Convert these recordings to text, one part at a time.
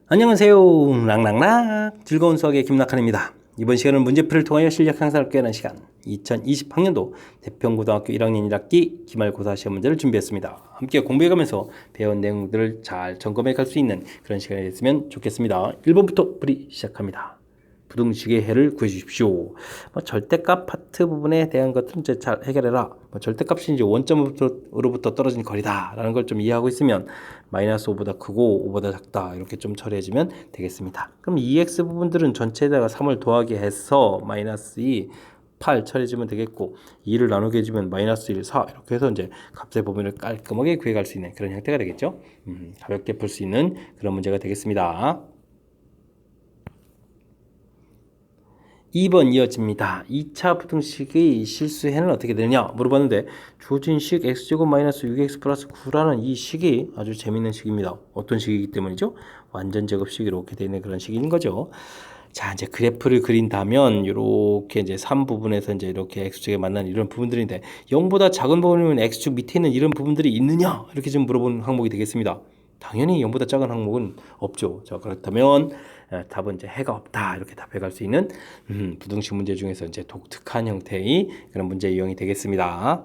안녕하세요. 랑랑랑 즐거운 수학의 김낙한입니다. 이번 시간은 문제풀이를 통하여 실력 향상을 꾀하는 시간 2020학년도 대평고등학교 1학년 1학기 기말고사 시험 문제를 준비했습니다. 함께 공부해가면서 배운 내용들을 잘 점검해 갈 수 있는 그런 시간이 됐으면 좋겠습니다. 1번부터 풀이 시작합니다. 부등식의 해를 구해주십시오. 절대값 파트 부분에 대한 것들은 이제 잘 해결해라. 절대값이 이제 원점으로부터 떨어진 거리다라는 걸 좀 이해하고 있으면 마이너스 5보다 크고 5보다 작다 이렇게 좀 처리해주면 되겠습니다. 그럼 2x 부분들은 전체에다가 3을 더하게 해서 마이너스 2, 8 처리해주면 되겠고 2를 나누게 해주면 마이너스 1, 4 이렇게 해서 이제 값의 범위를 깔끔하게 구해갈 수 있는 그런 형태가 되겠죠. 가볍게 풀 수 있는 그런 문제가 되겠습니다. 2번 이어집니다. 2차 부등식의 실수해는 어떻게 되느냐 물어봤는데 주어진 식 x제곱 마이너스 6x 플러스 9라는 이 식이 아주 재밌는 식입니다. 어떤 식이기 때문이죠? 완전 제곱식 이렇게 되는 그런 식인 거죠. 자, 이제 그래프를 그린다면 이렇게 이제 3 부분에서 이제 이렇게 x축에 만나는 이런 부분들인데 0보다 작은 부분이면 x축 밑에 있는 이런 부분들이 있느냐 이렇게 좀 물어보는 항목이 되겠습니다. 당연히 0보다 작은 항목은 없죠. 자, 그렇다면 답은 이제 해가 없다 이렇게 답해 갈 수 있는 부등식 문제 중에서 이제 독특한 형태의 그런 문제 유형이 되겠습니다.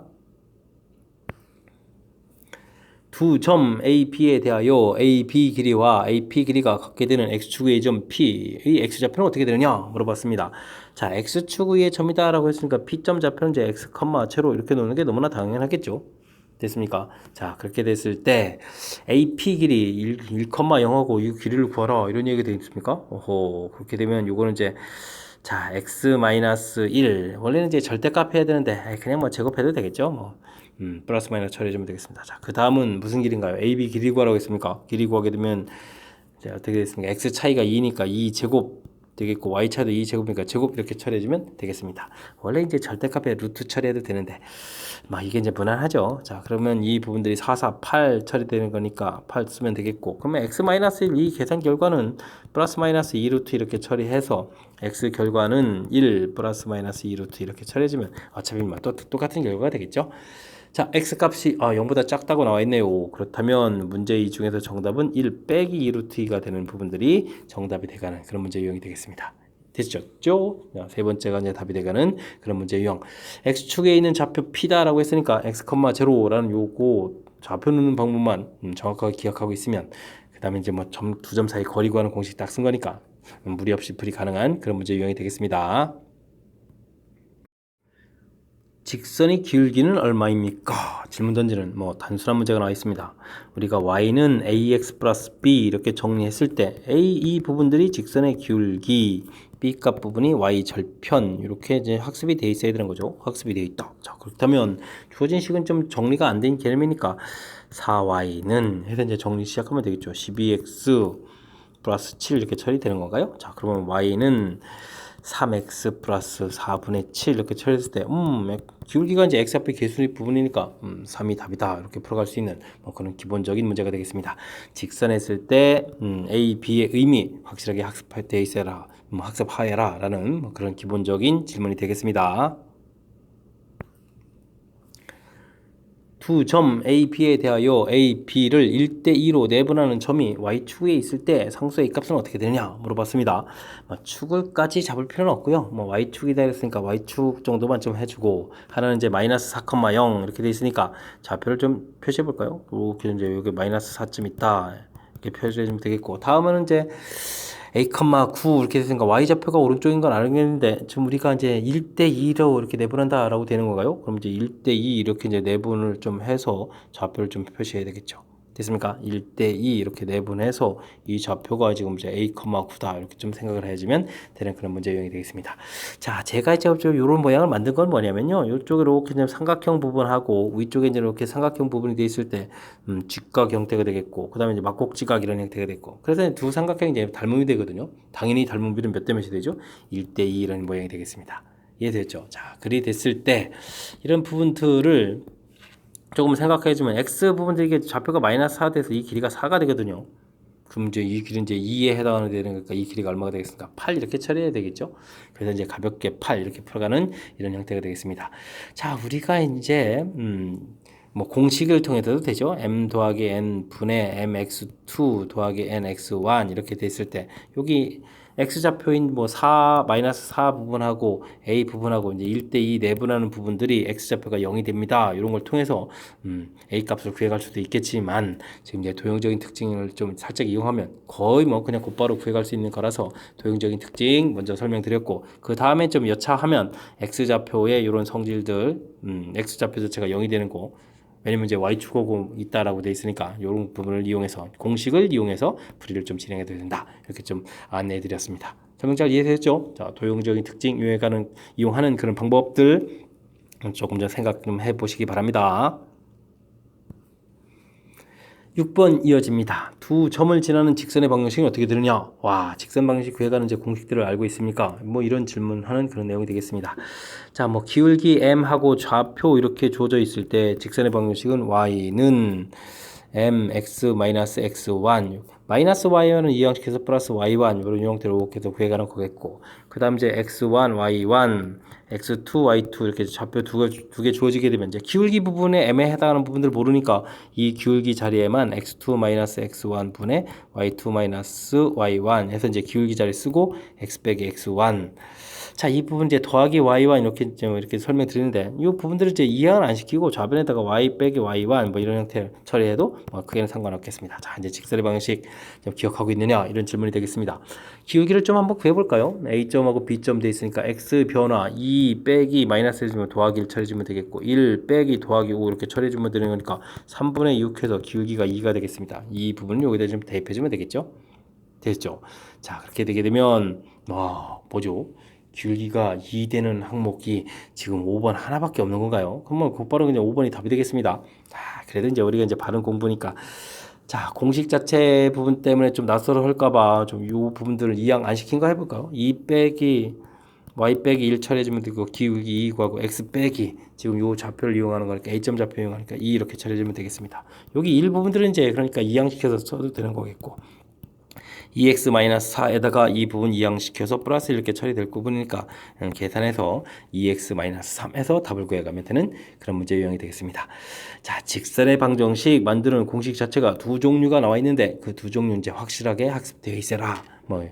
두 점 A, B에 대하여 A, B 길이와 A, P 길이가 같게 되는 X축의 점 P의 X좌표는 어떻게 되느냐 물어봤습니다. 자, X축의 점이다 라고 했으니까 P점 좌표는 이제 X, 제로 이렇게 놓는 게 너무나 당연하겠죠. 됐습니까? 자, 그렇게 됐을 때 AP 길이 1,0하고 이 길이를 구하라 이런 얘기가 되겠습니까? 어허, 그렇게 되면 요거는 이제 자, x-1 원래는 이제 절대값 해야 되는데 그냥 뭐 제곱해도 되겠죠. 뭐 플러스 마이너스 처리해주면 되겠습니다. 자, 그 다음은 무슨 길인가요? AB 길이 구하라고 했습니까? 길이 구하게 되면 이제 어떻게 됐습니까? x 차이가 2니까 2제곱 되겠고 y 차도 2제곱이니까 제곱 이렇게 처리해주면 되겠습니다. 원래 이제 절대값에 루트 처리해도 되는데 막 이게 이제 무난하죠. 자, 그러면 이 부분들이 4, 4, 8 처리되는 거니까 8 쓰면 되겠고 그러면 x-1 이 계산 결과는 플러스 마이너스 2루트 이렇게 처리해서 x 결과는 1 플러스 마이너스 2루트 이렇게 처리해주면 어차피 뭐 또 똑같은 결과가 되겠죠. 자, x값이 0보다 작다고 나와 있네요. 그렇다면 문제 이 중에서 정답은 1 빼기 2루트 2가 되는 부분들이 정답이 돼가는 그런 문제 유형이 되겠습니다. 됐죠? 세 번째가 이제 답이 돼가는 그런 문제 유형. x축에 있는 좌표 p다라고 했으니까 x, 0라는 요거 좌표 넣는 방법만 정확하게 기억하고 있으면 그 다음에 이제 뭐 두 점 사이 거리 구하는 공식 딱 쓴 거니까 무리 없이 풀이 가능한 그런 문제 유형이 되겠습니다. 직선의 기울기는 얼마입니까? 질문 던지는 뭐 단순한 문제가 나와 있습니다. 우리가 y는 ax 플러스 b 이렇게 정리했을 때 a 이 부분들이 직선의 기울기, b 값 부분이 y 절편 이렇게 이제 학습이 돼 있어야 되는 거죠. 학습이 돼 있다. 자, 그렇다면 주어진 식은 좀 정리가 안 된 개념이니까 4y는 해서 이제 정리 시작하면 되겠죠. 12x 플러스 7 이렇게 처리되는 건가요? 자, 그러면 y는 3x 플러스 4분의 7 이렇게 처리했을 때 기울기가 이제 x 앞에 개수의 부분이니까 3이 답이다 이렇게 풀어갈 수 있는 뭐 그런 기본적인 문제가 되겠습니다. 직선했을 때 a, b의 의미 확실하게 학습되어 있어라 학습하여라 라는 뭐 그런 기본적인 질문이 되겠습니다. 두 점 A, B에 대하여 A, B를 1대2로 내분하는 점이 Y축에 있을 때 상수의 A값은 어떻게 되느냐 물어봤습니다. 축을까지 잡을 필요는 없고요. Y축이다 했으니까 Y축 정도만 좀 해주고 하나는 이제 마이너스 4,0 이렇게 돼 있으니까 좌표를 좀 표시해 볼까요? 이렇게 이제 여기 마이너스 4점 있다 이렇게 표시해 주면 되겠고 다음은 이제 A,9 이렇게 됐으니까 Y좌표가 오른쪽인 건 알겠는데 지금 우리가 이제 1대2로 이렇게 내분한다라고 되는 건가요? 그럼 이제 1대2 이렇게 이제 내분을 좀 해서 좌표를 좀 표시해야 되겠죠. 됐습니까? 1대2 이렇게 내분해서 이 좌표가 지금 이제 A,9다 이렇게 좀 생각을 해주면 되는 그런 문제 유형이 되겠습니다. 자, 제가 이제 이런 모양을 만든 건 뭐냐면요. 이쪽에 이렇게 이제 삼각형 부분하고 위쪽에 이제 이렇게 삼각형 부분이 돼 있을 때 직각 형태가 되겠고 그다음에 이제 막곡지각 이런 형태가 되겠고 그래서 두 삼각형이 이제 닮음이 되거든요. 당연히 닮은 비는 몇 대 몇이 되죠? 1대2 이런 모양이 되겠습니다. 이해됐죠? 자, 그리 됐을 때 이런 부분들을 조금 생각해주면 x 부분들이 좌표가 마이너스 4 돼서 이 길이가 4가 되거든요. 그럼 이제 이 길은 이제 2에 해당하는 되는 거니까 이 길이가 얼마가 되겠습니까? 8 이렇게 처리해야 되겠죠. 그래서 이제 가볍게 8 이렇게 풀어가는 이런 형태가 되겠습니다. 자, 우리가 이제 뭐 공식을 통해서도 되죠. m 더하기 n 분의 mx2 더하기 nx1 이렇게 됐을 때 여기 x좌표인 뭐 4, 마이너스 4 부분하고 a 부분하고 이제 1대2 내분하는 부분들이 x좌표가 0이 됩니다. 이런 걸 통해서 a 값을 구해갈 수도 있겠지만 지금 이제 도형적인 특징을 좀 살짝 이용하면 거의 뭐 그냥 곧바로 구해갈 수 있는 거라서 도형적인 특징 먼저 설명드렸고 그 다음에 좀 여차하면 x좌표의 이런 성질들 x좌표 자체가 0이 되는 거 왜냐면 이제 y축하고 있다라고 돼 있으니까 이런 부분을 이용해서 공식을 이용해서 풀이를 좀 진행해야 된다 이렇게 좀 안내해 드렸습니다. 설명 잘 이해되셨죠? 자, 도형적인 특징 이용하는 그런 방법들 조금 더 생각 좀 해보시기 바랍니다. 6번 이어집니다. 두 점을 지나는 직선의 방정식은 어떻게 되느냐? 와, 직선 방정식 구해가는 이제 공식들을 알고 있습니까? 뭐 이런 질문하는 그런 내용이 되겠습니다. 자, 뭐 기울기 m하고 좌표 이렇게 주어져 있을 때 직선의 방정식은 y는 mx-x1 마이너스 y1은 이항시켜서 플러스 y1 이런 형태로 계속 구해가는 거겠고 그 다음 이제 x1, y1, x2, y2 이렇게 좌표 두 개 주어지게 되면 이제 기울기 부분에 m에 해당하는 부분들 모르니까 이 기울기 자리에만 x2 마이너스 x1 분의 y2 마이너스 y1 해서 이제 기울기 자리 쓰고 x 빼기 x1 자, 이 부분 이제 더하기 y1 이렇게 설명드리는데 이 부분들을 이제 이항을 안 시키고 좌변에다가 y 빼기 y1 뭐 이런 형태를 처리해도 뭐 크게는 상관없겠습니다. 자, 이제 직선의 방식 좀 기억하고 있느냐 이런 질문이 되겠습니다. 기울기를 좀 한번 구해볼까요? A점하고 B점 돼 있으니까 x 변화 2 빼기 마이너스 해주면 더하기 1 처리해주면 되겠고 1 빼기 더하기 5 이렇게 처리해주면 되는 거니까 3분의 6 해서 기울기가 2가 되겠습니다. 이 부분을 여기다 좀 대입해주면 되겠죠? 됐죠? 자, 그렇게 되게 되면 뭐죠? 기울기가 2 되는 항목이 지금 5번 하나밖에 없는 건가요? 그러면 곧바로 그냥 5번이 답이 되겠습니다. 그래도 이제 우리가 이제 바른 공부니까 자, 공식 자체 부분 때문에 좀 낯설어 할까봐 좀 이 부분들을 이항 안 시킨 거 해볼까요? 2 빼기 y 빼기 1 처리해주면 되고 기울기 2 구하고 x 빼기 지금 요 좌표를 이용하는 거니까 a점 좌표 이용하니까 2 이렇게 처리해주면 되겠습니다. 여기 1 부분들은 이제 그러니까 이항 시켜서 써도 되는 거겠고 2x-4에다가 이 부분 이항시켜서 플러스 이렇게 처리될 부분이니까 계산해서 2x-3에서 답을 구해가면 되는 그런 문제 유형이 되겠습니다. 자, 직선의 방정식 만드는 공식 자체가 두 종류가 나와 있는데 그 두 종류 이제 확실하게 학습되어 있어라. 뭐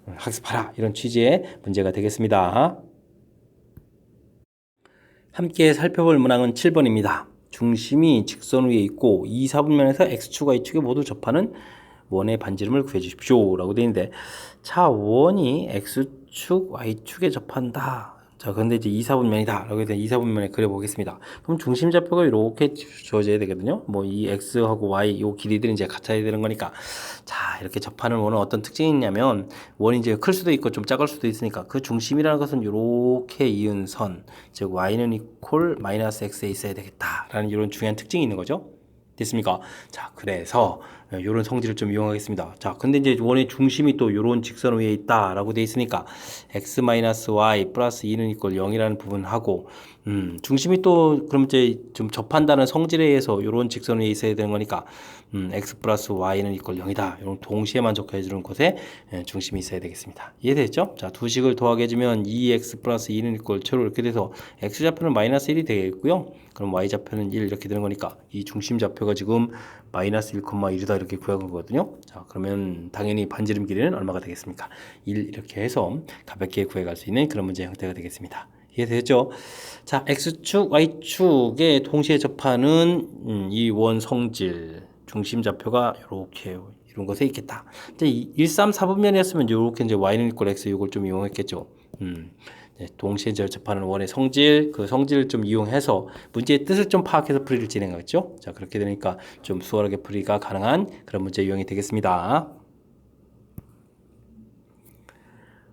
학습하라 이런 취지의 문제가 되겠습니다. 함께 살펴볼 문항은 7번입니다. 중심이 직선 위에 있고 2, 4분면에서 x축과 y축에 모두 접하는 원의 반지름을 구해 주십시오 라고 되어 있는데 자, 원이 x축, y축에 접한다. 자, 근데 이제 2, 4분면이다 라고 해서 2, 4분면에 그려보겠습니다. 그럼 중심 좌표가 이렇게 주어져야 되거든요. 뭐 이 x하고 y 요 길이들이 이제 같아야 되는 거니까 자, 이렇게 접하는 원은 어떤 특징이 있냐면 원이 이제 클 수도 있고 좀 작을 수도 있으니까 그 중심이라는 것은 이렇게 이은 선, 즉 y는 이퀄 마이너스 x에 있어야 되겠다라는 이런 중요한 특징이 있는 거죠. 됐습니까? 자, 그래서 이런 성질을 좀 이용하겠습니다. 자, 근데 이제 원의 중심이 또 이런 직선 위에 있다라고 돼 있으니까 x-y 플러스 2는 이꼴 0이라는 부분하고 중심이 또 그럼 이제 좀 접한다는 성질에 의해서 이런 직선 위에 있어야 되는 거니까 x 플러스 y는 이꼴 0이다. 이런 동시에만 적혀 주는 곳에 중심이 있어야 되겠습니다. 이해됐죠? 자, 두 식을 더하게 해주면 2x 플러스 2는 이꼴 최로 이렇게 돼서 x좌표는 마이너스 1이 되겠고요. 그럼 y좌표는 1 이렇게 되는 거니까 이 중심 좌표가 지금 마이너스 1,1이다 이렇게 구한 거거든요. 자, 그러면 당연히 반지름 길이는 얼마가 되겠습니까? 1 이렇게 해서 가볍게 구해갈 수 있는 그런 문제 형태가 되겠습니다. 이해되죠? 자, x축, y축에 동시에 접하는 이 원 성질 중심 좌표가 이렇게 이런 것에 있겠다. 이제 1, 3, 4분면이었으면 이렇게 이제 y는 이꼴 x 이걸 좀 이용했겠죠. 동시에 접하는 원의 성질, 그 성질을 좀 이용해서 문제의 뜻을 좀 파악해서 풀이를 진행하겠죠. 자, 그렇게 되니까 좀 수월하게 풀이가 가능한 그런 문제 유형이 되겠습니다.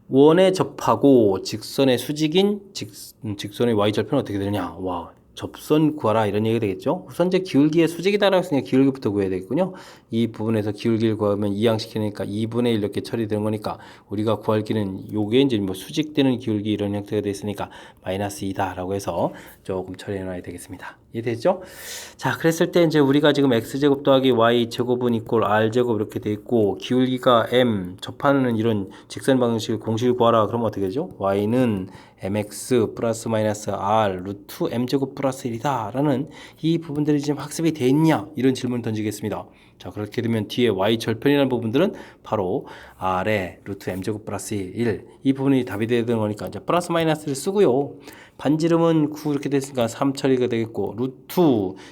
원에 접하고 직선의 수직인 직선의 y절편은 어떻게 되느냐? 와, 접선 구하라 이런 얘기가 되겠죠. 우선 이제 기울기의 수직이다라고 했으니까 기울기부터 구해야 되겠군요. 이 부분에서 기울기를 구하면 이항시키니까 2분의 1 이렇게 처리되는 거니까 우리가 구할 길은 요게 이제 뭐 수직되는 기울기 이런 형태가 되어 있으니까 마이너스 2다라고 해서 조금 처리해 놔야 되겠습니다. 이해되죠? 자, 그랬을 때 이제 우리가 지금 x제곱 더하기 y제곱은 이꼴 r제곱 이렇게 돼 있고 기울기가 m 접하는 이런 직선 방식 공식을 구하라. 그러면 어떻게 되죠? y는 mx 플러스 마이너스 r 루트 m제곱 플러스 1이다 라는 이 부분들이 지금 학습이 돼 있냐? 이런 질문을 던지겠습니다. 자, 그렇게 되면 뒤에 y 절편이라는 부분들은 바로 r의 루트 m제곱 플러스 1 이 부분이 답이 되는 거니까 이제 플러스 마이너스를 쓰고요. 반지름은 9 이렇게 됐으니까 3 처리가 되겠고 루트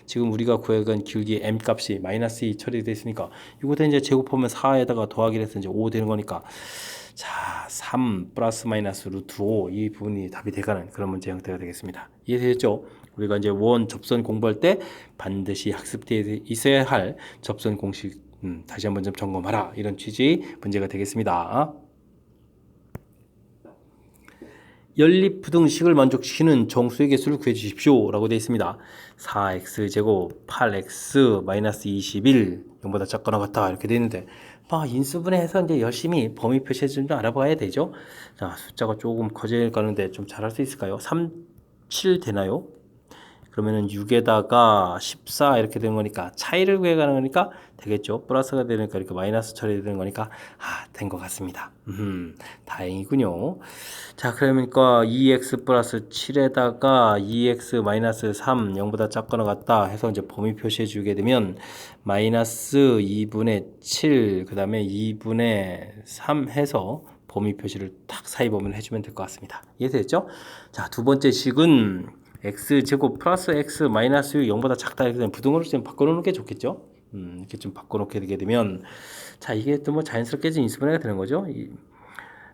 지금 우리가 구해간 기울기 m 값이 마이너스 2 처리되어 있으니까 이것도 이제 제곱하면 4에다가 더하기를 해서 이제 5 되는 거니까 자, 3 플러스 마이너스 루트 5 이 부분이 답이 돼가는 그런 문제 형태가 되겠습니다. 이해되셨죠? 우리가 이제 원 접선 공부할 때 반드시 학습되어 있어야 할 접선 공식 다시 한번 좀 점검하라 이런 취지의 문제가 되겠습니다. 연립부등식을 만족시키는 정수의 개수를 구해주십시오 라고 되어 있습니다. 4x제곱 8x-21 0보다 작거나 같다 이렇게 되어 있는데 인수분해해서 이제 열심히 범위 표시 좀 알아봐야 되죠. 자, 숫자가 조금 커질 가는데 좀 잘할 수 있을까요? 3, 7 되나요? 그러면은 6에다가 14 이렇게 되는 거니까 차이를 구해가는 거니까 되겠죠. 플러스가 되니까 이렇게 마이너스 처리되는 거니까 된 것 같습니다. 다행이군요. 자, 그러니까 2x 플러스 7에다가 2x 마이너스 3 0보다 작거나 같다 해서 이제 범위 표시해 주게 되면 마이너스 2분의 7 그 다음에 2분의 3 해서 범위 표시를 딱 사이 범위를 해주면 될 것 같습니다. 이해됐죠? 자, 두 번째 식은 x제곱 플러스 x 마이너스 0보다 작다 이렇게 되면 부등호를 좀 바꿔놓는 게 좋겠죠. 이렇게 좀 바꿔놓게 되게 되면 자, 이게 또 뭐 자연스럽게 좀 인수분해가 되는 거죠.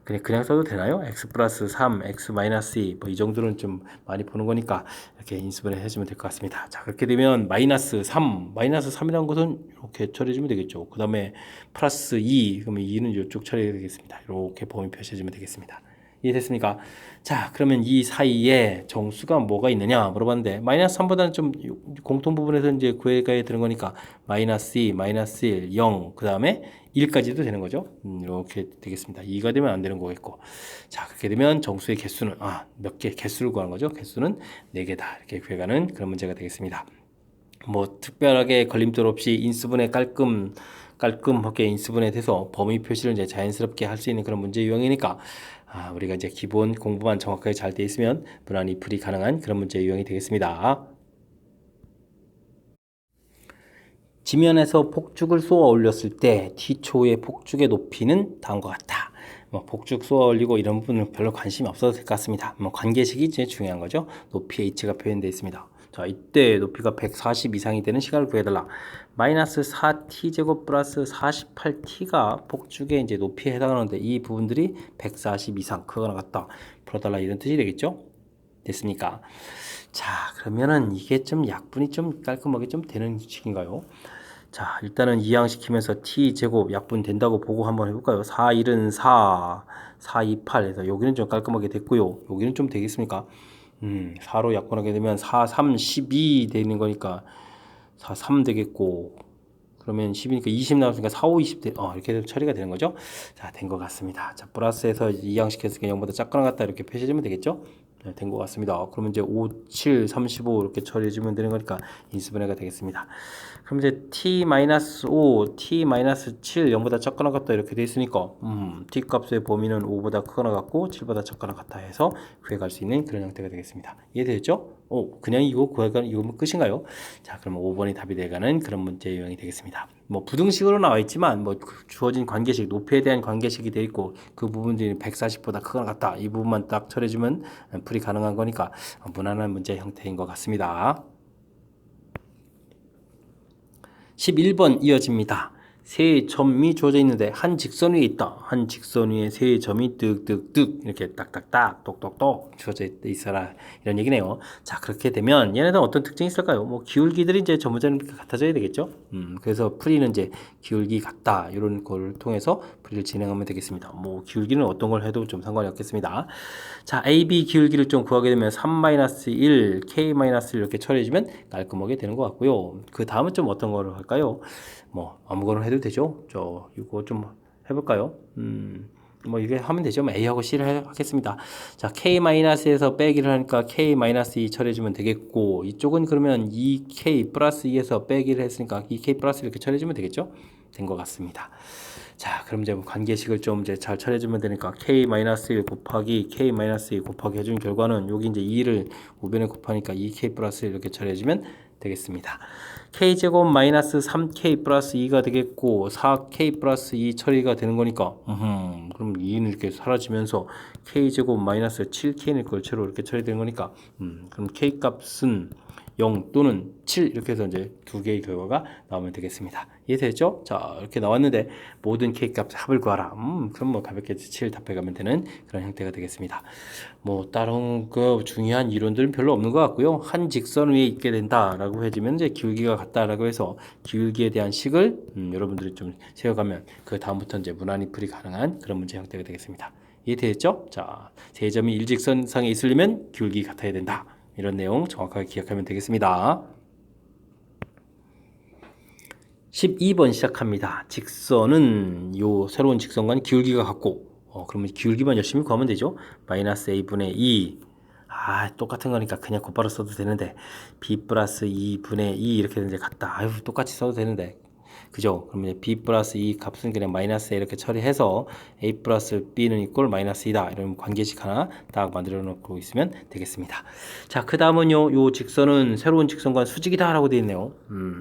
그냥 써도 되나요? x 플러스 3, x 마이너스 2, 뭐 이 정도는 좀 많이 보는 거니까 이렇게 인수분해 해주면 될 것 같습니다. 자, 그렇게 되면 마이너스 3이라는 것은 이렇게 처리해주면 되겠죠. 그 다음에 플러스 2, 그러면 2는 이쪽 처리해야 되겠습니다. 이렇게 범위 표시해주면 되겠습니다. 이해됐습니까? 자, 그러면 이 사이에 정수가 뭐가 있느냐 물어봤는데 마이너스 3보다는 좀 공통 부분에서 이제 구해가야 되는 거니까 마이너스 2, 마이너스 1, 0, 그 다음에 1까지도 되는 거죠. 이렇게 되겠습니다. 2가 되면 안 되는 거겠고. 자, 그렇게 되면 정수의 개수는 몇 개 개수를 구하는 거죠. 개수는 4개다. 이렇게 구해가는 그런 문제가 되겠습니다. 뭐 특별하게 걸림돌 없이 인수분해 깔끔하게 인수분해 돼서 범위 표시를 이제 자연스럽게 할 수 있는 그런 문제 유형이니까 우리가 이제 기본 공부만 정확하게 잘 돼 있으면 무난히 풀이 가능한 그런 문제 유형이 되겠습니다. 지면에서 폭죽을 쏘아 올렸을 때 T초의 폭죽의 높이는 다음과 같다. 폭죽 쏘아 올리고 이런 부분은 별로 관심이 없어도 될 것 같습니다. 관계식이 제일 중요한 거죠. 높이 H가 표현되어 있습니다. 자, 이때 높이가 140 이상이 되는 시간을 구해달라. 마이너스 4t제곱 플러스 48t가 폭죽의 이제 높이에 해당하는데 이 부분들이 140 이상 크거나 같다. 풀어달라 이런 뜻이 되겠죠? 됐습니까? 자, 그러면은 이게 좀 약분이 좀 깔끔하게 좀 되는 식인가요? 자, 일단은 이항시키면서 t제곱 약분 된다고 보고 한번 해볼까요? 4, 1은 4, 4, 2, 8 해서 여기는 좀 깔끔하게 됐고요. 여기는 좀 되겠습니까? 4로 약분하게 되면 4, 3, 12 되는 거니까 4, 3 되겠고 그러면 10이니까 20 나왔으니까 4, 5, 20 이렇게 처리가 되는 거죠. 자, 된 것 같습니다. 자, 플러스해서 이항시켰으니까 0보다 작거나 같다 이렇게 표시해주면 되겠죠. 네, 된 것 같습니다. 그러면 이제 5, 7, 35 이렇게 처리해주면 되는 거니까 인수분해가 되겠습니다. 그럼 이제 t-5, t-7 0보다 작거나 같다 이렇게 돼 있으니까 t 값의 범위는 5보다 크거나 같고 7보다 작거나 같다 해서 구해갈 수 있는 그런 형태가 되겠습니다. 이해되셨죠? 그냥 이거 구해가는 이거면 끝인가요? 자, 그럼 5번이 답이 돼가는 그런 문제 유형이 되겠습니다. 뭐 부등식으로 나와 있지만 뭐 주어진 관계식 높이에 대한 관계식이 되어 있고 그 부분들이 140보다 크거나 같다 이 부분만 딱 처리해주면 풀이 가능한 거니까 무난한 문제 형태인 것 같습니다. 11번 이어집니다. 세 점이 주어져 있는데 한 직선 위에 있다. 한 직선 위에 세 점이 뜩뜩뜩 이렇게 딱딱딱 똑똑똑 주어져 있어라 이런 얘기네요. 자, 그렇게 되면 얘네들은 어떤 특징이 있을까요? 뭐 기울기들이 이제 전부전 같아져야 되겠죠. 그래서 풀이는 이제 기울기 같다 이런 걸 통해서 풀이를 진행하면 되겠습니다. 뭐 기울기는 어떤 걸 해도 좀 상관이 없겠습니다. 자, AB 기울기를 좀 구하게 되면 3-1, K-1 이렇게 처리해주면 깔끔하게 되는 것 같고요. 그 다음은 좀 어떤 거를 할까요? 뭐 아무거나 해도 되죠. 이거 좀 해볼까요? 뭐 이게 하면 되죠. 뭐 A하고 C를 하겠습니다. 자, K-에서 빼기를 하니까 K-2 처리해주면 되겠고, 이쪽은 그러면 2K 플러스 2에서 빼기를 했으니까 2K 플러스 이렇게 처리해주면 되겠죠? 된 것 같습니다. 자, 그럼 이제 관계식을 좀 이제 잘 처리해주면 되니까 K-1 곱하기 K-2 곱하기 해준 결과는 여기 이제 2를 우변에 곱하니까 2K 플러스 이렇게 처리해주면 되겠습니다. K제곱 마이너스 3K 플러스 2가 되겠고 4K 플러스 2 처리가 되는 거니까 그럼 2는 이렇게 사라지면서 K제곱 마이너스 7K는 걸체로 이렇게 처리되는 거니까 그럼 K 값은 0 또는 7 이렇게 해서 이제 두 개의 결과가 나오면 되겠습니다. 이해되죠? 자, 이렇게 나왔는데 모든 K 값 합을 구하라. 그럼 뭐 가볍게 7 답해가면 되는 그런 형태가 되겠습니다. 뭐 다른 그 중요한 이론들은 별로 없는 것 같고요. 한 직선 위에 있게 된다라고 해지면 이제 기울기가 같다라고 해서 기울기에 대한 식을 여러분들이 좀 세워가면 그 다음부터 이제 무난히 풀이 가능한 그런 문제 형태가 되겠습니다. 이해되겠죠? 자, 세 점이 일직선상에 있으려면 기울기 같아야 된다. 이런 내용 정확하게 기억하면 되겠습니다. 12번 시작합니다. 직선은 요 새로운 직선과는 기울기가 같고 그러면 기울기만 열심히 구하면 되죠. 마이너스 a분의 2 똑같은 거니까 그냥 곧바로 써도 되는데 b 플러스 2분의 2 이렇게 이제 같다. 똑같이 써도 되는데 그죠? 그러면 b 플러스 2 값은 그냥 마이너스 이렇게 처리해서 a 플러스 b는 이꼴 마이너스 2다. 이런 관계식 하나 딱 만들어 놓고 있으면 되겠습니다. 자, 그 다음은요, 요 직선은 새로운 직선과 수직이다 라고 되어 있네요.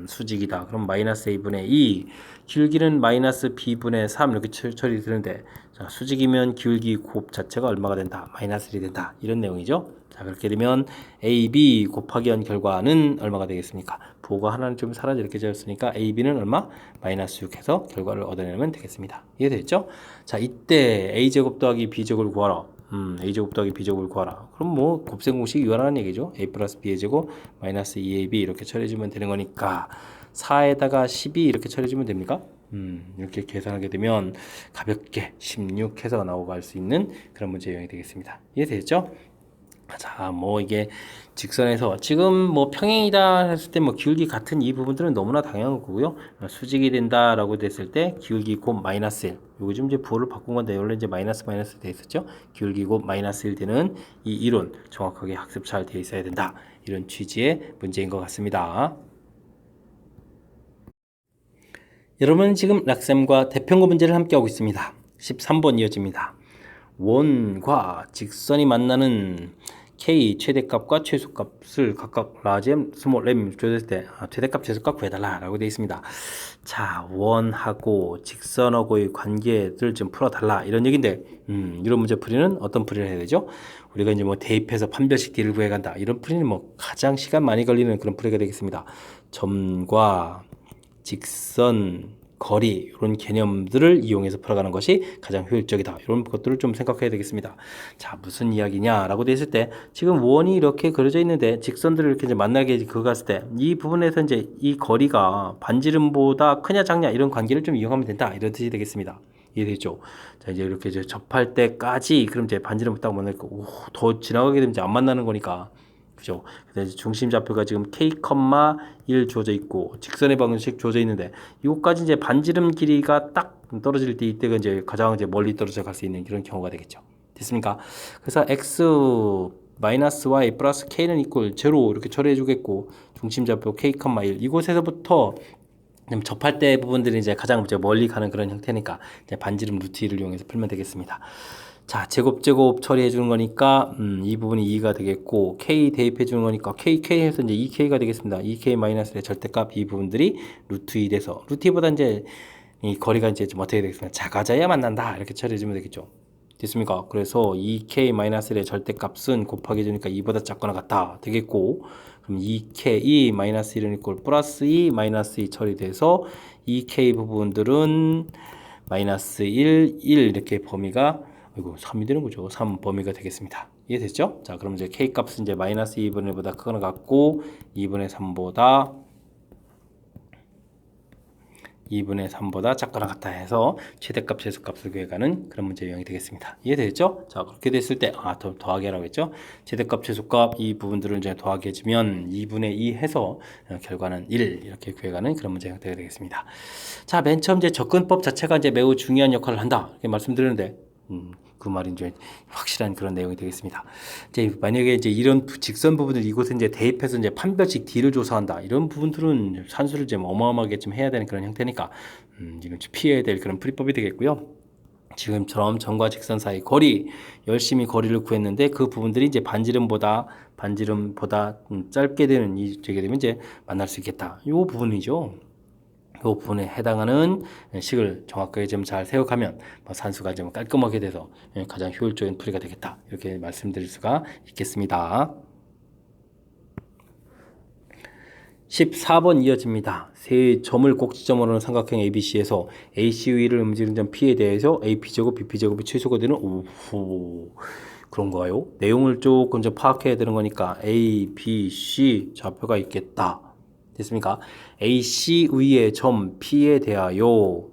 수직이다. 그럼 마이너스 a분의 2, 기울기는 마이너스 b분의 3 이렇게 처리되는데, 자, 수직이면 기울기 곱 자체가 얼마가 된다? 마이너스 1이 된다. 이런 내용이죠. 자, 그렇게 되면 AB 곱하기 한 결과는 얼마가 되겠습니까? 부호가 하나는 좀 사라져 이렇게 되었으니까 AB는 얼마? 마이너스 6 해서 결과를 얻어내면 되겠습니다. 이해됐죠? 자, 이때 A제곱 더하기 B제곱을 구하라. A제곱 더하기 B제곱을 구하라. 그럼 뭐 곱셈 공식이 유한하는 얘기죠. A 플러스 B의 제곱 마이너스 2AB 이렇게 처리해주면 되는 거니까 4에다가 12 이렇게 처리해주면 됩니까? 이렇게 계산하게 되면 가볍게 16 해서 나오고 갈 수 있는 그런 문제 유형이 되겠습니다. 이해되죠? 자, 뭐 이게 직선에서 지금 뭐 평행이다 했을 때 뭐 기울기 같은 이 부분들은 너무나 당연한 거고요. 수직이 된다라고 됐을 때 기울기 곱 마이너스 1. 요거 좀 이제 부호를 바꾼 건데 원래 이제 마이너스 돼 있었죠. 기울기 곱 마이너스 1 되는 이 이론 정확하게 학습 잘 돼 있어야 된다. 이런 취지의 문제인 것 같습니다. 여러분 지금 락셈과 대평고 문제를 함께 하고 있습니다. 13번 이어집니다. 원과 직선이 만나는 K 최대값과 최소값을 각각 라지 M, 스몰 m 줘줬을 때 최대값, 최소값 구해달라 라고 되어 있습니다. 자, 원하고 직선하고의 관계를 좀 풀어달라 이런 얘기인데 이런 문제 풀이는 어떤 풀이를 해야 되죠? 우리가 이제 뭐 대입해서 판별식 D를 구해간다 이런 풀이는 뭐 가장 시간 많이 걸리는 그런 풀이가 되겠습니다. 점과 직선, 거리 이런 개념들을 이용해서 풀어가는 것이 가장 효율적이다. 이런 것들을 좀 생각해야 되겠습니다. 자, 무슨 이야기냐라고 돼 있을 때 지금 원이 이렇게 그려져 있는데 직선들을 이렇게 이제 만나게 그어갔을 때 이 부분에서 이제 이 거리가 반지름보다 크냐 작냐 이런 관계를 좀 이용하면 된다. 이런 뜻이 되겠습니다. 이해되죠? 자, 이제 이렇게 이제 접할 때까지 그럼 이제 반지름 딱 만나니까 더 지나가게 되면 이제 안 만나는 거니까. 그죠? 그래서 중심 좌표가 지금 K,1 주어져 있고 직선의 방정식 주어져 있는데 이것까지 이제 반지름 길이가 딱 떨어질 때 이때가 이제 가장 이제 멀리 떨어져 갈 수 있는 그런 경우가 되겠죠. 됐습니까? 그래서 x 마이너스 y 플러스 k는 이꼴 제로 이렇게 처리해 주겠고 중심 좌표 K,1 이곳에서부터 접할 때 부분들이 이제 가장 이제 멀리 가는 그런 형태니까 이제 반지름 루트 2를 이용해서 풀면 되겠습니다. 자, 제곱 처리해 주는 거니까 이 부분이 2가 되겠고 k 대입해 주는 거니까 k 해서 이제 2k가 되겠습니다. 2k 마이너스의 절대값 이 부분들이 루트 2 돼서 루트 2보다 이제 이 거리가 이제 좀 어떻게 되겠습니까? 작아져야 만난다. 이렇게 처리해 주면 되겠죠. 됐습니까? 그래서 2k 마이너스의 절대값은 곱하기 주니까 2보다 작거나 같다. 되겠고 그럼 2k 2 마이너스 1은 이꼴 플러스 2 마이너스 2 처리돼서 2k 부분들은 마이너스 1 이렇게 범위가 3이 되는 거죠. 3 범위가 되겠습니다. 이해됐죠? 자, 그럼 이제 k 값은 이제 마이너스 2분의 1보다 크거나 같고 2분의 3보다 작거나 같다 해서 최대값, 최소값을 구해가는 그런 문제 유형이 되겠습니다. 이해되겠죠? 자, 그렇게 됐을 때 더 더하기 하라고 했죠? 최대값, 최소값 이 부분들을 이제 더하기 해주면 2분의 2 해서 결과는 1 이렇게 구해가는 그런 문제 형태가 되겠습니다. 자, 맨 처음 이제 접근법 자체가 이제 매우 중요한 역할을 한다 이렇게 말씀드렸는데 그 말이 이제 확실한 그런 내용이 되겠습니다. 이제 만약에 이제 이런 직선 부분들 이곳에 이제 대입해서 이제 판별식 D를 조사한다. 이런 부분들은 산수를 좀 어마어마하게 좀 해야 되는 그런 형태니까 이건 좀 피해야 될 그런 풀이법이 되겠고요. 지금처럼 점과 직선 사이 거리 열심히 거리를 구했는데 그 부분들이 이제 반지름보다 짧게 되는 이 되게 되면 이제 만날 수 있겠다. 이 부분이죠. 이 부분에 해당하는 식을 정확하게 좀 잘 세워가면 산수가 좀 깔끔하게 돼서 가장 효율적인 풀이가 되겠다. 이렇게 말씀드릴 수가 있겠습니다. 14번 이어집니다. 세 점을 꼭지점으로 하는 삼각형 ABC에서 AC 위를 움직이는 점 P에 대해서 AP제곱, BP제곱이 최소가 되는 오호 그런가요? 내용을 조금 좀 파악해야 되는 거니까 A, B, C 좌표가 있겠다. 됐습니까? AC 위의 점 P에 대하여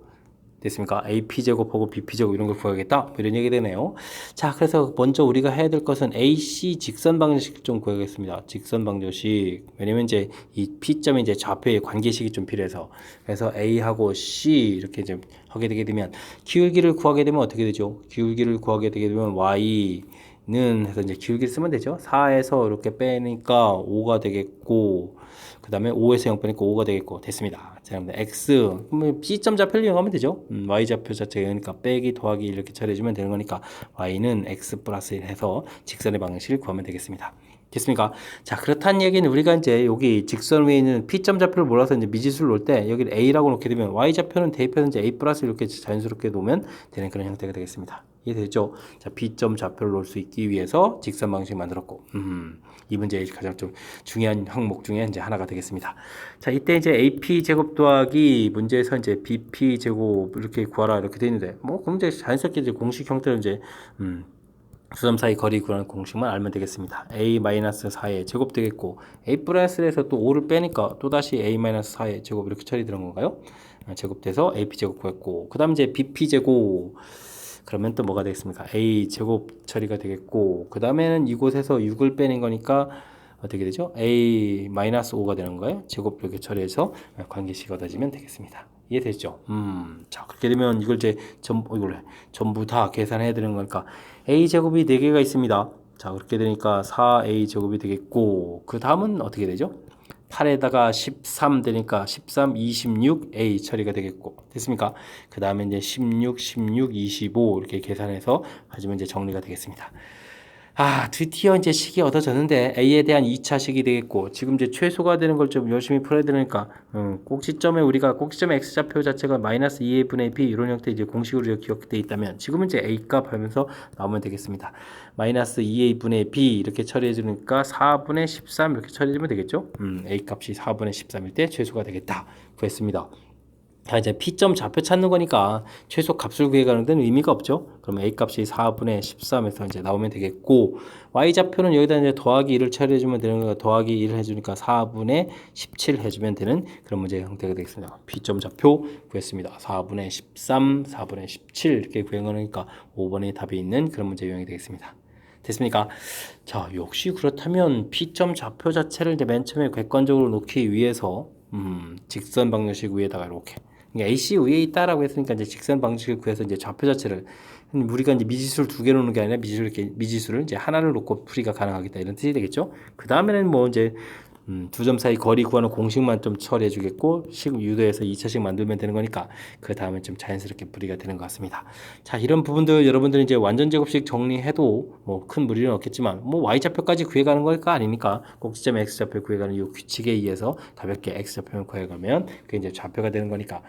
됐습니까? AP제곱하고 BP제곱 이런 걸 구하겠다? 뭐 이런 얘기 되네요. 자, 그래서 먼저 우리가 해야 될 것은 AC 직선 방정식 좀 구하겠습니다. 직선 방정식. 왜냐면 이제 이 P점이 이제 좌표의 관계식이 좀 필요해서. 그래서 A하고 C 이렇게 좀 하게 되게 되면 기울기를 구하게 되면 어떻게 되죠? 기울기를 구하게 되게 되면 Y는 해서 이제 기울기를 쓰면 되죠. 4에서 이렇게 빼니까 5가 되겠고 그 다음에 5에서 0 빼니까 5가 되겠고 됐습니다. 자, X B점 좌표를 이용하면 되죠. Y좌표 자체가 그러니까 빼기 더하기 이렇게 처리해주면 되는 거니까 Y는 X 플러스 1 해서 직선의 방식을 구하면 되겠습니다. 됐습니까? 자, 그렇다는 얘기는 우리가 이제 여기 직선 위에 있는 P점 좌표를 몰아서 이제 미지수를 놓을 때 여기를 A라고 놓게 되면 Y좌표는 대입해서 이제 A 플러스 이렇게 자연스럽게 놓으면 되는 그런 형태가 되겠습니다. 이해되죠? 자, B점 좌표를 놓을 수 있기 위해서 직선 방식 만들었고, 이 문제의 가장 좀 중요한 항목 중에 이제 하나가 되겠습니다. 자, 이때 이제 AP 제곱 더하기 문제에서 이제 BP 제곱 이렇게 구하라 이렇게 되어 있는데, 뭐, 그럼 이제 자연스럽게 이제 공식 형태로 이제, 두 점 사이 거리 구하는 공식만 알면 되겠습니다. A-4의 제곱 되겠고, A 플러스에서 또 5를 빼니까 또다시 A-4의 제곱 이렇게 처리되는 건가요? 제곱돼서 AP 제곱 구했고, 그 다음 이제 BP 제곱, 그러면 또 뭐가 되겠습니까? A 제곱 처리가 되겠고 그 다음에는 이곳에서 6을 빼는 거니까 어떻게 되죠? A-5가 되는 거예요. 제곱 이렇게 처리해서 관계식 얻어지면 되겠습니다. 이해되죠? 자, 그렇게 되면 이걸 이제 전부 다 계산해야 되는 거니까 A 제곱이 4개가 있습니다. 자, 그렇게 되니까 4A 제곱이 되겠고 그 다음은 어떻게 되죠? 8에다가 13 되니까 13, 26A 처리가 되겠고 됐습니까? 그 다음에 이제 16, 25 이렇게 계산해서 가지면 이제 정리가 되겠습니다. 드디어 이제 식이 얻어졌는데 A에 대한 2차 식이 되겠고 지금 이제 최소가 되는 걸 좀 열심히 풀어야 되니까 꼭지점에 우리가 꼭지점의 X좌표 자체가 마이너스 2A분의 B 이런 형태 이제 공식으로 기억되어 있다면 지금은 이제 A 값 하면서 나오면 되겠습니다. 마이너스 2A분의 B 이렇게 처리해 주니까 4분의 13 이렇게 처리해주면 되겠죠? A 값이 4분의 13일 때 최소가 되겠다 구했습니다. 자, 이제 P점 좌표 찾는 거니까 최소 값을 구해가는 데는 의미가 없죠. 그럼 A 값이 4분의 13에서 이제 나오면 되겠고, Y 좌표는 여기다 이제 더하기 1을 처리해주면 되는 거니까 더하기 1을 해주니까 4분의 17 해주면 되는 그런 문제 형태가 되겠습니다. P점 좌표 구했습니다. 4분의 13, 4분의 17 이렇게 구해가니까 5번의 답이 있는 그런 문제 유형이 되겠습니다. 됐습니까? 자, 역시 그렇다면 P점 좌표 자체를 이제 맨 처음에 객관적으로 놓기 위해서 직선 방정식 위에다가 이렇게 그러니까 AC 위에 있다라고 했으니까 이제 직선 방식을 구해서 이제 좌표 자체를 우리가 이제 미지수를 2개 놓는 게 아니라 미지수를 이제 하나를 놓고 풀이가 가능하겠다 이런 뜻이 되겠죠. 그 다음에는 뭐 이제 두 점 사이 거리 구하는 공식만 좀 처리해 주겠고 식 유도해서 2차식 만들면 되는 거니까 그 다음에 좀 자연스럽게 풀이가 되는 것 같습니다. 자, 이런 부분들 여러분들은 이제 완전 제곱식 정리해도 뭐 큰 무리는 없겠지만 뭐 y좌표까지 구해가는 걸까 아니니까 꼭지점 x좌표 구해가는 이 규칙에 의해서 가볍게 x좌표만 구해가면 그게 이제 좌표가 되는 거니까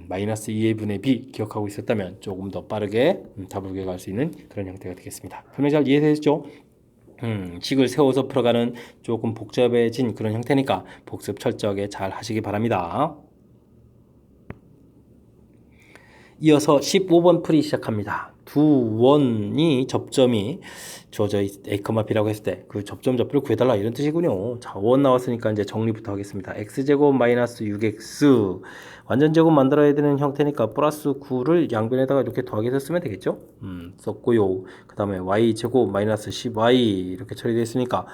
마이너스 2a분의 b 기억하고 있었다면 조금 더 빠르게 답을 구해갈 수 있는 그런 형태가 되겠습니다. 설명 잘 이해되셨죠? 식을 세워서 풀어가는 조금 복잡해진 그런 형태니까 복습 철저하게 잘 하시기 바랍니다. 이어서 15번 풀이 시작합니다. 두 원이 접점이 주어져 A, B라고 했을 때 그 접점 좌표를 구해달라 이런 뜻이군요. 자, 원 나왔으니까 이제 정리부터 하겠습니다. X제곱 마이너스 6X 완전 제곱 만들어야 되는 형태니까 플러스 9를 양변에다가 이렇게 더하기해서 쓰면 되겠죠? 썼고요. 그 다음에 Y제곱 마이너스 10Y 이렇게 처리되어 있으니까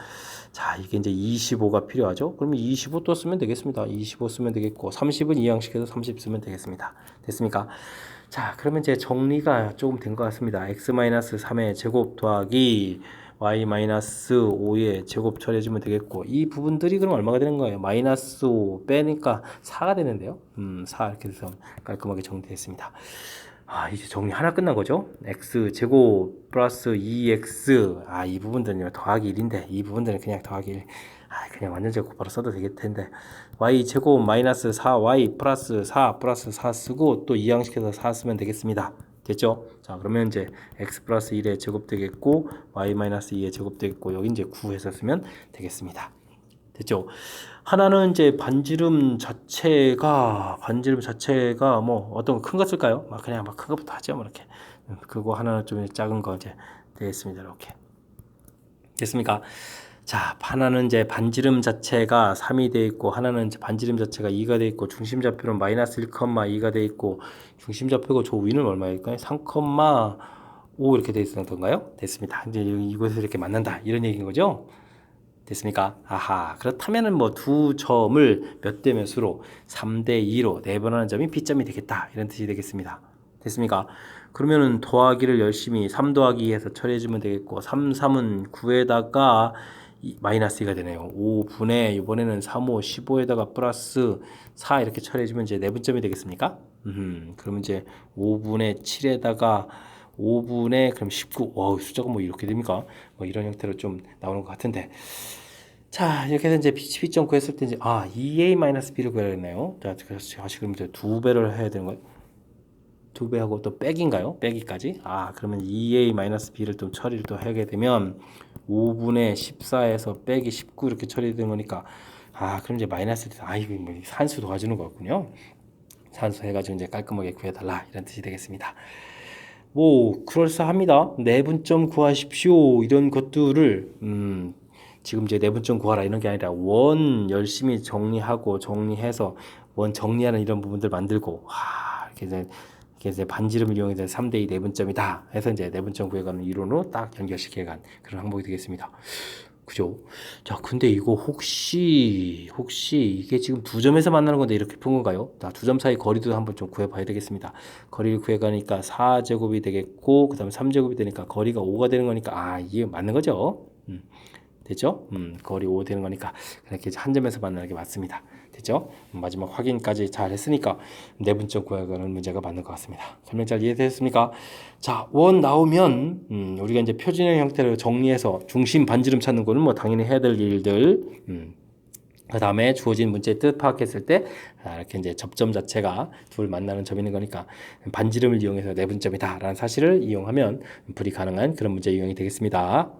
자, 이게 이제 25가 필요하죠? 그러면 25 또 쓰면 되겠습니다. 25 쓰면 되겠고 30은 이항식해서 30 쓰면 되겠습니다. 됐습니까? 자, 그러면 이제 정리가 조금 된 것 같습니다. x-3의 제곱 더하기 y-5의 제곱 처리해주면 되겠고, 이 부분들이 그럼 얼마가 되는 거예요? 마이너스 5 빼니까 4가 되는데요. 4 이렇게 해서 깔끔하게 정리됐습니다. 아, 이제 정리 하나 끝난 거죠? x 제곱 플러스 2x. 아, 이 부분들은 더하기 1인데, 이 부분들은 그냥 더하기 1. 아, 그냥 완전 제곱 바로 써도 되겠 텐데. y 제곱 마이너스 4y 플러스 4 플러스 4 쓰고 또 이항시켜서 4 쓰면 되겠습니다. 됐죠? 자, 그러면 이제 x 플러스 1의 제곱 되겠고 y 마이너스 2의 제곱 되겠고 여기 이제 9 해서 쓰면 되겠습니다. 됐죠? 하나는 이제 반지름 자체가 뭐 어떤 큰 거 쓸까요? 막 그냥 막 큰 것부터 하죠, 뭐 이렇게. 그리고 하나는 좀 작은 거 이제 되겠습니다. 이렇게. 됐습니까? 자, 하나는 이제 반지름 자체가 3이 돼 있고 하나는 이제 반지름 자체가 2가 돼 있고 중심 좌표는 마이너스 1,2가 돼 있고 중심 좌표가 저 위는 얼마일까요? 3,5 이렇게 돼 있었던가요? 됐습니다. 이제 이곳에서 이렇게 만난다 이런 얘기인 거죠. 됐습니까? 아하. 그렇다면은 뭐 두 점을 몇 대 몇으로 3대 2로 내분하는 점이 B점이 되겠다 이런 뜻이 되겠습니다. 됐습니까? 그러면은 더하기를 열심히 3 더하기 2 해서 처리해주면 되겠고 3, 3은 9에다가 마이너스 2가 되네요. 5분의 이번에는 3, 5, 15에다가 플러스 4 이렇게 처리해주면 이제 내분점이 되겠습니까? 그러면 이제 5분의 7에다가 5분의 그럼 19. 와, 숫자가 뭐 이렇게 됩니까? 뭐 이런 형태로 좀 나오는 것 같은데. 자, 이렇게 해서 이제 B점 구했을 때 이제 2a-b를 구해야겠네요. 자, 그래서 다시 그럼 이제 두 배를 해야 되는 거예요. 두 배하고 또 빼기인가요? 빼기까지. 그러면 2a-b를 좀 처리를 또 하게 되면 5분의 14에서 빼기 19 이렇게 처리되는 거니까 그럼 이제 마이너스 이거 뭐 산수 도와주는 거군요. 산수 해가지고 이제 깔끔하게 구해달라 이런 뜻이 되겠습니다. 뭐 그럴싸합니다. 내분점 구하십시오 이런 것들을 지금 이제 내분점 구하라 이런 게 아니라 원 열심히 정리해서 원 정리하는 이런 부분들 만들고 이렇게 이제 반지름을 이용해서 3대2 내분점이다 해서 이제 내분점 구해가는 이론으로 딱 연결시켜간 그런 항목이 되겠습니다. 그죠? 자, 근데 이거 혹시 이게 지금 두 점에서 만나는 건데 이렇게 푼 건가요? 자, 두 점 사이 거리도 한번 좀 구해봐야 되겠습니다. 거리를 구해가니까 4제곱이 되겠고 그 다음에 3제곱이 되니까 거리가 5가 되는 거니까 이게 맞는 거죠? 됐죠? 거리 5 되는 거니까 그렇게 한 점에서 만나는 게 맞습니다. 됐죠? 마지막 확인까지 잘 했으니까 내분점 구해가는 문제가 맞는 것 같습니다. 설명 잘 이해되셨습니까? 자, 원 나오면 우리가 이제 표준형 형태로 정리해서 중심 반지름 찾는 거는 뭐 당연히 해야 될 일들. 그 다음에 주어진 문제의 뜻 파악했을 때 이렇게 이제 접점 자체가 둘 만나는 점이 거니까 반지름을 이용해서 내분점이다 라는 사실을 이용하면 풀이 가능한 그런 문제 유형이 되겠습니다.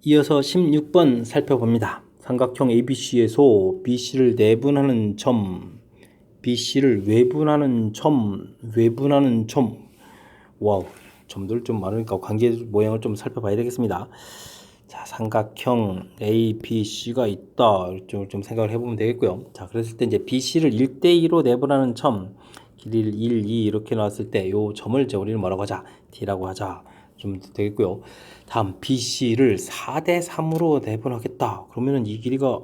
이어서 16번 살펴봅니다. 삼각형 ABC에서 BC를 내분하는 점, BC를 외분하는 점, 와우, 점들 좀 많으니까 관계 모양을 좀 살펴봐야 되겠습니다. 자, 삼각형 ABC가 있다. 좀 생각을 해보면 되겠고요. 자, 그랬을 때 이제 BC를 1대2로 내분하는 점, 길이를 1, 2 이렇게 나왔을 때 요 점을 이제 우리는 뭐라고 하자? D라고 하자. 좀 되겠고요. 다음 BC를 4대3으로 내분하겠다. 그러면은 이 길이가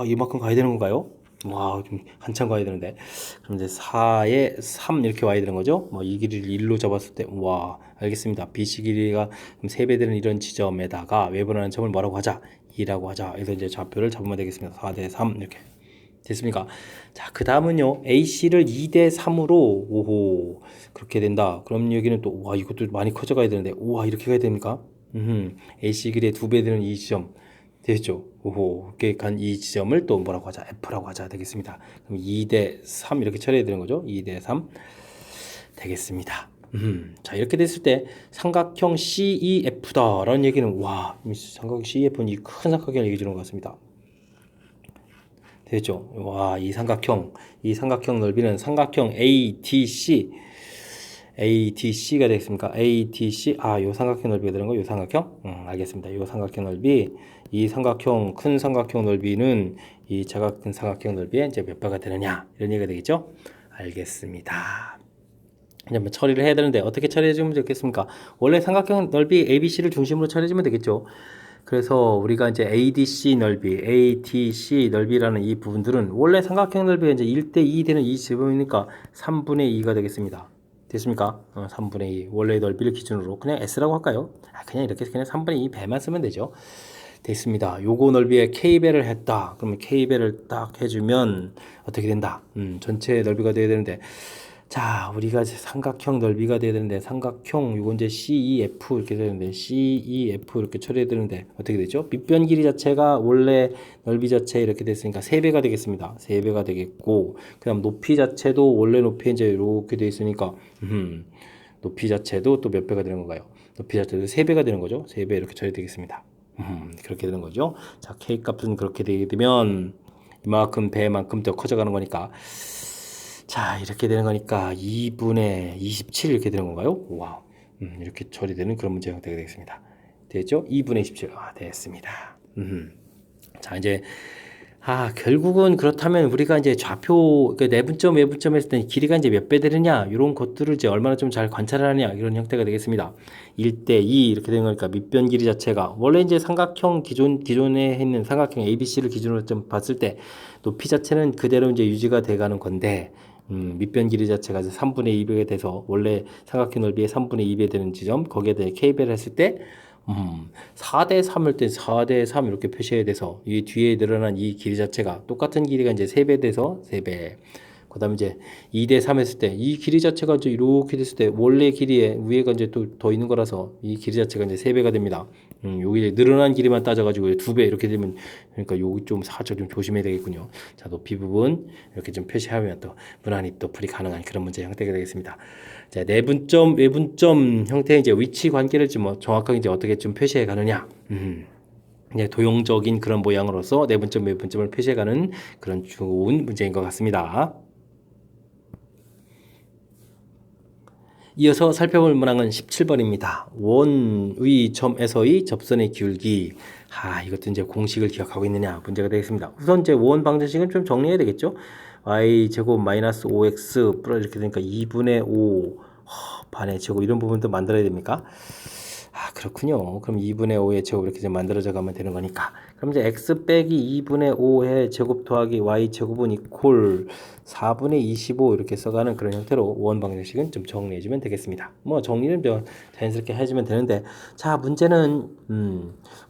이만큼 가야 되는 건가요? 좀 한참 가야 되는데. 그럼 이제 4에 3 이렇게 와야 되는 거죠? 이 길이를 1로 잡았을 때 알겠습니다. BC 길이가 3배 되는 이런 지점에다가 외분하는 점을 뭐라고 하자? 2라고 하자. 그래서 이제 좌표를 잡으면 되겠습니다. 4대3 이렇게. 됐습니까? 자, 그 다음은요. AC를 2대3으로 그렇게 된다. 그럼 여기는 또 이것도 많이 커져가야 되는데 이렇게 가야 됩니까? AC 길이의 2배 되는 이 지점 되겠죠? 이렇게 간 이 지점을 또 뭐라고 하자? F라고 하자 되겠습니다. 그럼 2대3 이렇게 처리해야 되는 거죠? 2대3 되겠습니다. 자, 이렇게 됐을 때 삼각형 CEF다 라는 얘기는 삼각형 CEF는 이 큰 삼각형을 얘기해 주는 것 같습니다. 되죠? 이 삼각형 넓이는 삼각형 ATC가 되겠습니까? ATC, 요 삼각형 넓이가 되는 거, 요 삼각형? 알겠습니다. 요 삼각형 넓이, 큰 삼각형 넓이는 이 작은 삼각형 넓이에 이제 몇 배가 되느냐, 이런 얘기가 되겠죠? 알겠습니다. 이제 한번 처리를 해야 되는데, 어떻게 처리해주면 좋겠습니까? 원래 삼각형 넓이 ABC를 중심으로 처리해주면 되겠죠? 그래서 우리가 이제 ADC 넓이, ATC 넓이라는 이 부분들은 원래 삼각형 넓이가 이제 1대2 되는 이 지점이니까 3분의 2가 되겠습니다. 됐습니까? 3분의 2. 원래 넓이를 기준으로 그냥 S라고 할까요? 그냥 이렇게 그냥 3분의 2 배만 쓰면 되죠. 됐습니다. 요거 넓이에 K배를 했다. 그러면 K배를 딱 해주면 어떻게 된다? 전체 넓이가 돼야 되는데, 자, 우리가 삼각형 넓이가 돼야 되는데, 삼각형 요거 이제 CEF 이렇게 되는데, CEF 이렇게 처리해야 되는데 어떻게 되죠? 밑변 길이 자체가 원래 넓이 자체 이렇게 됐으니까 3배가 되겠습니다. 3배가 되겠고, 그다음 높이 자체도 원래 높이 이제 이렇게 돼 있으니까 높이 자체도 또 몇 배가 되는 건가요? 높이 자체도 3배가 되는 거죠. 3배 이렇게 처리되겠습니다. 그렇게 되는 거죠. 자, K 값은 그렇게 되게 되면 이만큼 배만큼 더 커져가는 거니까, 자, 이렇게 되는 거니까 2분의 27 이렇게 되는 건가요? 와우. 이렇게 처리되는 그런 문제 형태가 되겠습니다. 됐죠? 2분의 27. 됐습니다. 자, 이제 결국은 그렇다면 우리가 이제 좌표, 그 내분점, 외분점 했을 때 길이가 이제 몇 배 되느냐, 이런 것들을 이제 얼마나 좀 잘 관찰하느냐, 이런 형태가 되겠습니다. 1대2 이렇게 되는 거니까 밑변 길이 자체가 원래 이제 삼각형 기존에 있는 삼각형 ABC를 기준으로 좀 봤을 때 높이 자체는 그대로 이제 유지가 돼 가는 건데, 밑변 길이 자체가 3분의 2배가 돼서 원래 삼각형 넓이의 3분의 2배 되는 지점, 거기에 대해 K배를 했을 때 4대 3일 때 4대 3 이렇게 표시해야 돼서 이 뒤에 늘어난 이 길이 자체가 똑같은 길이가 이제 3배 돼서 3배. 그다음에 이제 2대 3 했을 때 이 길이 자체가 이제 이렇게 됐을 때 원래 길이에 위에가 이제 또 더 있는 거라서 이 길이 자체가 이제 3배가 됩니다. 여기 늘어난 길이만 따져가지고 2배 이렇게 되면, 그러니까 요기 좀 살짝 좀 조심해야 되겠군요. 자, 높이 부분 이렇게 좀 표시하면 또 무난히 또 풀이 가능한 그런 문제 형태가 되겠습니다. 자, 내분점, 외분점 형태의 이제 위치 관계를 좀 정확하게 이제 어떻게 좀 표시해 가느냐. 이제 도형적인 그런 모양으로서 내분점, 외분점을 표시해가는 그런 좋은 문제인 것 같습니다. 이어서 살펴볼 문항은 17번입니다. 원의 점에서의 접선의 기울기. 이것도 이제 공식을 기억하고 있느냐 문제가 되겠습니다. 우선 이제 원 방정식은 좀 정리해야 되겠죠. y제곱 마이너스 5x 플러스 이렇게 되니까 2분의 5 반의 제곱 이런 부분도 만들어야 됩니까? 그렇군요. 그럼 2분의 5의 제곱 이렇게 좀 만들어져 가면 되는 거니까. 그럼 이제 x 빼기 2분의 5의 제곱 더하기 y 제곱은 이퀄 4분의 25 이렇게 써가는 그런 형태로 원 방정식은 좀 정리해주면 되겠습니다. 뭐 정리는 자연스럽게 해주면 되는데, 자, 문제는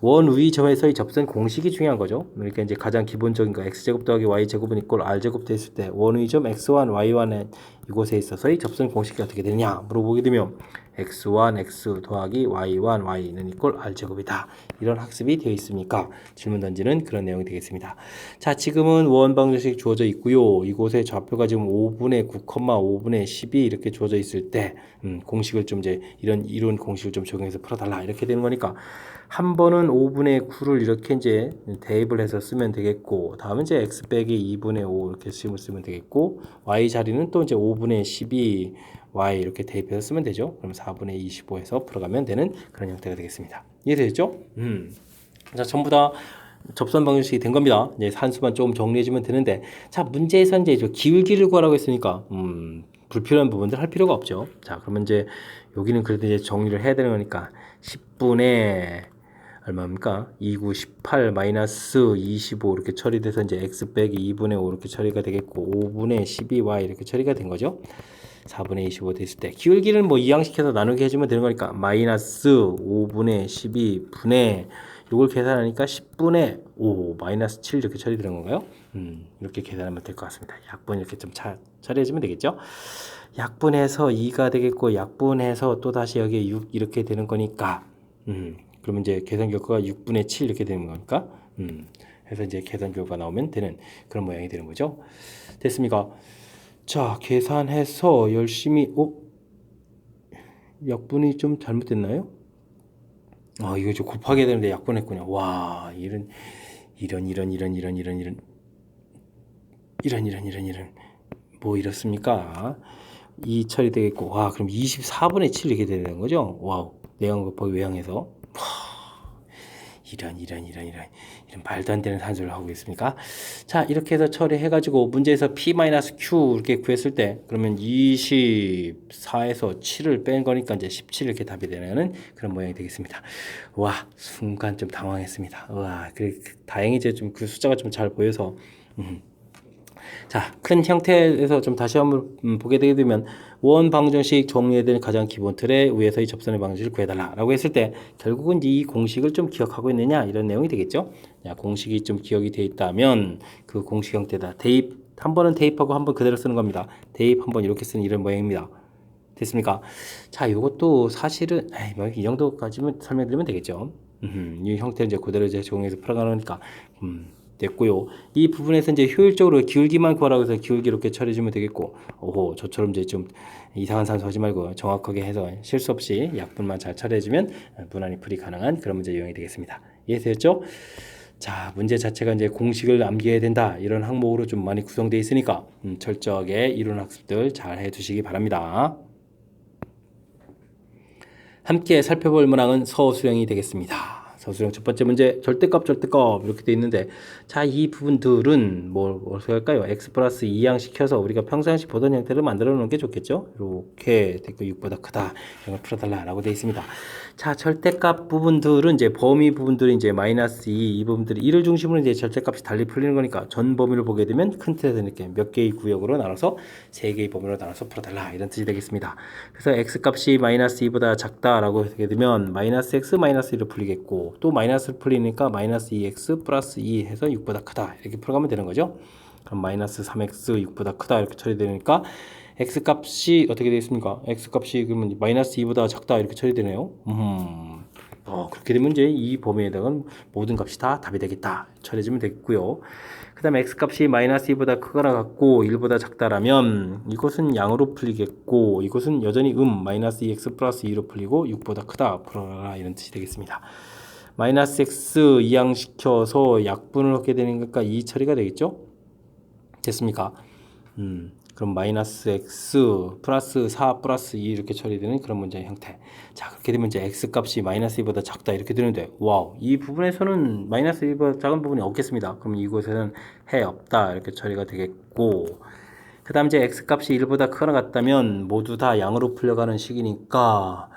원의 점에서의 접선 공식이 중요한 거죠. 그러니까 이제 가장 기본적인 거 x 제곱 더하기 y 제곱은 이퀄 r 제곱 됐을 때 원의 점 x1, y1의 이곳에 있어서의 접선 공식이 어떻게 되느냐 물어보게 되면 x1, x 더하기 y1, y는 이퀄 r제곱이다. 이런 학습이 되어 있으니까 질문 던지는 그런 내용이 되겠습니다. 자, 지금은 원 방정식 주어져 있고요. 이곳에 좌표가 지금 5분의 9, 5분의 12 이렇게 주어져 있을 때 공식을 좀 이제 이런 공식을 좀 적용해서 풀어달라 이렇게 되는 거니까, 한 번은 5분의 9를 이렇게 이제 대입을 해서 쓰면 되겠고, 다음은 이제 x 빼기 2분의 5 이렇게 쓰면 되겠고, y 자리는 또 이제 5분의 12 y 이렇게 대입해서 쓰면 되죠. 그럼 4분의 25에서 풀어가면 되는 그런 형태가 되겠습니다. 이해되셨죠? 자, 전부 다 접선 방정식이 된 겁니다. 이제 산수만 조금 정리해주면 되는데, 자, 문제에서 이제 기울기를 구하라고 했으니까 불필요한 부분들 할 필요가 없죠. 자, 그러면 이제 여기는 그래도 이제 정리를 해야 되는 거니까 10분의 얼마입니까? 29, 18 마이너스 25 이렇게 처리돼서 이제 x 빼기 2분의 5 이렇게 처리가 되겠고, 5분의 12y 이렇게 처리가 된 거죠. 4분의 25 됐을 때 기울기를 뭐 이항시켜서 나누게 해주면 되는 거니까 마이너스 5분의 12분의 이걸 계산하니까 10분의 5 마이너스 7 이렇게 처리되는 건가요? 이렇게 계산하면 될 것 같습니다. 약분 이렇게 좀 처리해주면 되겠죠. 약분해서 2가 되겠고, 약분해서 또 다시 여기에 6 이렇게 되는 거니까, 그러면 이제 계산 결과가 6분의 7 이렇게 되는 거니까, 해서 이제 계산 결과 나오면 되는 그런 모양이 되는 거죠. 됐습니까? 자, 계산해서 열심히, 약분이 좀 잘못됐나요? 이거 좀 곱하게 되는데 약분했군요. 와, 이런 뭐 이렇습니까? 이 처리 되겠고, 그럼 24분의 7 이렇게 되는 거죠? 와우, 내항 곱하기 외항해서 이런 말도 안 되는 산소를 하고 있습니까? 자, 이렇게 해서 처리해가지고 문제에서 P-Q 이렇게 구했을 때 그러면 24에서 7을 뺀 거니까 이제 17 이렇게 답이 되는 그런 모양이 되겠습니다. 와, 순간 좀 당황했습니다. 와, 그래, 다행히 이제 좀 그 숫자가 좀 잘 보여서 자, 큰 형태에서 좀 다시 한번 보게 되게 되면 원 방정식 정리해야 되는 가장 기본 틀에 위에서의 접선의 방정식을 구해달라 라고 했을 때 결국은 이 공식을 좀 기억하고 있느냐 이런 내용이 되겠죠. 자, 공식이 좀 기억이 돼 있다면 그 공식 형태다. 대입 한 번은 대입하고 한 번 그대로 쓰는 겁니다. 대입 한 번 이렇게 쓰는 이런 모양입니다. 됐습니까? 자, 이것도 사실은 이 정도까지만 설명드리면 되겠죠. 이 형태를 이제 그대로 이제 적용해서 풀어가니까 됐고요. 이 부분에서 이제 효율적으로 기울기만 구하라고 해서 기울기 이렇게 처리해주면 되겠고, 오호, 저처럼 이제 좀 이상한 산수 하지 말고 정확하게 해서 실수 없이 약분만 잘 처리해주면 무난히 풀이 가능한 그런 문제 유형이 되겠습니다. 이해되셨죠? 자, 문제 자체가 이제 공식을 암기해야 된다 이런 항목으로 좀 많이 구성되어 있으니까 철저하게 이론 학습들 잘 해두시기 바랍니다. 함께 살펴볼 문항은 서술형이 되겠습니다. 서술형 첫 번째 문제 절대값 이렇게 돼 있는데 자, 이 부분들은 뭐라고 할까요? x 플러스 2양 시켜서 우리가 평상시 보던 형태를 만들어 놓는 게 좋겠죠. 이렇게 됐고 6보다 크다 이런 걸 풀어달라 라고 돼 있습니다. 자, 절대값 부분들은 이제 범위 부분들이 이제 마이너스 2 이 부분들이 1을 중심으로 이제 절대값이 달리 풀리는 거니까 전 범위를 보게 되면 큰 틀에서 이렇게 몇 개의 구역으로 나눠서 세 개의 범위로 나눠서 풀어달라 이런 뜻이 되겠습니다. 그래서 x 값이 마이너스 2보다 작다라고 하게 되면 마이너스 x 마이너스 1을 풀리겠고 또 마이너스를 풀리니까 마이너스 2x 플러스 2 해서 6보다 크다 이렇게 풀어가면 되는 거죠. 그럼 마이너스 3x 6보다 크다 이렇게 처리되니까 x 값이 어떻게 되겠습니까? x 값이 그러면 마이너스 2보다 작다 이렇게 처리되네요. 그렇게 되면 이제 이 범위에다가 모든 값이 다 답이 되겠다 처리해주면 되겠고요. 그 다음에 x 값이 마이너스 2보다 크거나 같고 1보다 작다라면 이것은 양으로 풀리겠고 이것은 여전히 마이너스 2x 플러스 2로 풀리고 6보다 크다 풀어라 이런 뜻이 되겠습니다. 마이너스 x 이항시켜서 약분을 하게 되는 거니까 이 처리가 되겠죠? 됐습니까? 그럼 마이너스 x 플러스 4 플러스 2 이렇게 처리되는 그런 문제의 형태. 자, 그렇게 되면 이제 x 값이 마이너스 2보다 작다 이렇게 되는데 와우, 이 부분에서는 마이너스 2보다 작은 부분이 없겠습니다. 그럼 이곳에는 해 없다 이렇게 처리가 되겠고 그 다음 이제 x 값이 1보다 크거나 같다면 모두 다 양으로 풀려가는 식이니까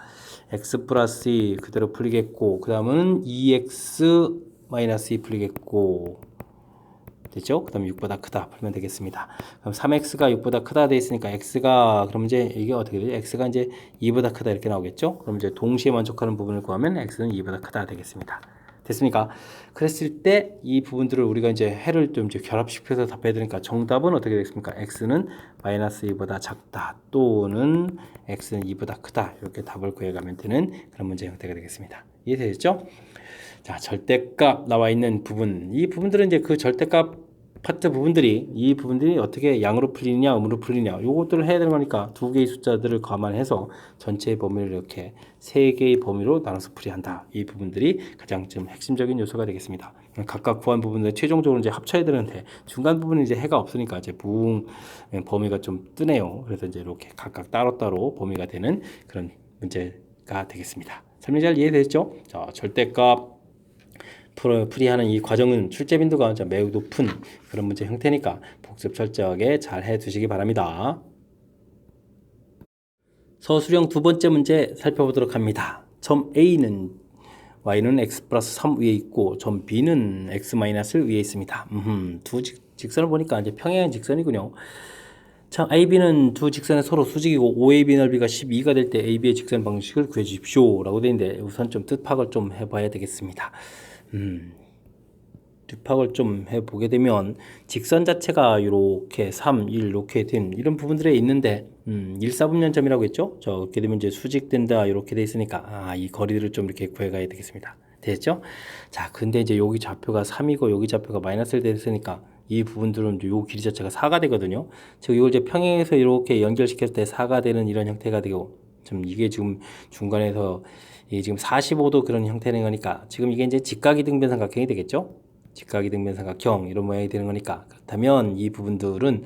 x 플러스 2 그대로 풀리겠고 그 다음은 2x 마이너스 2 풀리겠고 됐죠? 그 다음에 6보다 크다 풀면 되겠습니다. 그럼 3x가 6보다 크다 돼 있으니까 x가 그럼 이제 이게 어떻게 되죠? x가 이제 2보다 크다 이렇게 나오겠죠? 그럼 이제 동시에 만족하는 부분을 구하면 x는 2보다 크다 되겠습니다. 됐습니까? 그랬을 때 이 부분들을 우리가 이제 해를 좀 이제 결합시켜서 답해야 되니까 정답은 어떻게 되겠습니까? x는 마이너스 2보다 작다 또는 x는 2보다 크다 이렇게 답을 구해가면 되는 그런 문제 형태가 되겠습니다. 이해되셨죠? 자, 절대값 나와 있는 부분 이 부분들은 이제 그 절대값 파트 부분들이 이 부분들이 어떻게 양으로 풀리냐 음으로 풀리냐 요것들을 해야 되는 거니까 두 개의 숫자들을 감안해서 전체의 범위를 이렇게 세 개의 범위로 나눠서 풀이한다. 이 부분들이 가장 좀 핵심적인 요소가 되겠습니다. 각각 구한 부분을 최종적으로 이제 합쳐야 되는데 중간 부분은 이제 해가 없으니까 이제 범위가 좀 뜨네요. 그래서 이제 이렇게 각각 따로따로 범위가 되는 그런 문제가 되겠습니다. 설명 잘 이해되셨죠? 자, 절대값 풀이하는 이 과정은 출제 빈도가 매우 높은 그런 문제 형태니까 복습 철저하게 잘 해두시기 바랍니다. 서술형 두 번째 문제 살펴보도록 합니다. 점 A는 y는 x 플러스 3 위에 있고 점 B는 x 마이너스 위에 있습니다. 두 직선을 보니까 이제 평행한 직선이군요. 자, AB는 두 직선의 서로 수직이고 OAB 넓이가 12가 될 때 AB의 직선 방식을 구해 주십시오 라고 되어 있는데 우선 좀 뜻파악을 좀 해봐야 되겠습니다. 뒷팍을 좀 해보게 되면 직선 자체가 이렇게 3, 1 이렇게 된 이런 부분들에 있는데 1사분면점이라고 했죠? 이렇게 되면 이제 수직된다 이렇게 돼 있으니까 이 거리들을 좀 이렇게 구해가야 되겠습니다. 됐죠? 자, 근데 이제 여기 좌표가 3이고 여기 좌표가 마이너스를 됐으니까 이 부분들은 요 길이 자체가 4가 되거든요. 즉 이걸 이제 평행해서 이렇게 연결시켰을 때 4가 되는 이런 형태가 되고 좀 이게 지금 중간에서 이게 지금 45도 그런 형태는 거니까 지금 이게 이제 직각이등변 삼각형이 되겠죠? 직각이등변 삼각형 이런 모양이 되는 거니까 그렇다면 이 부분들은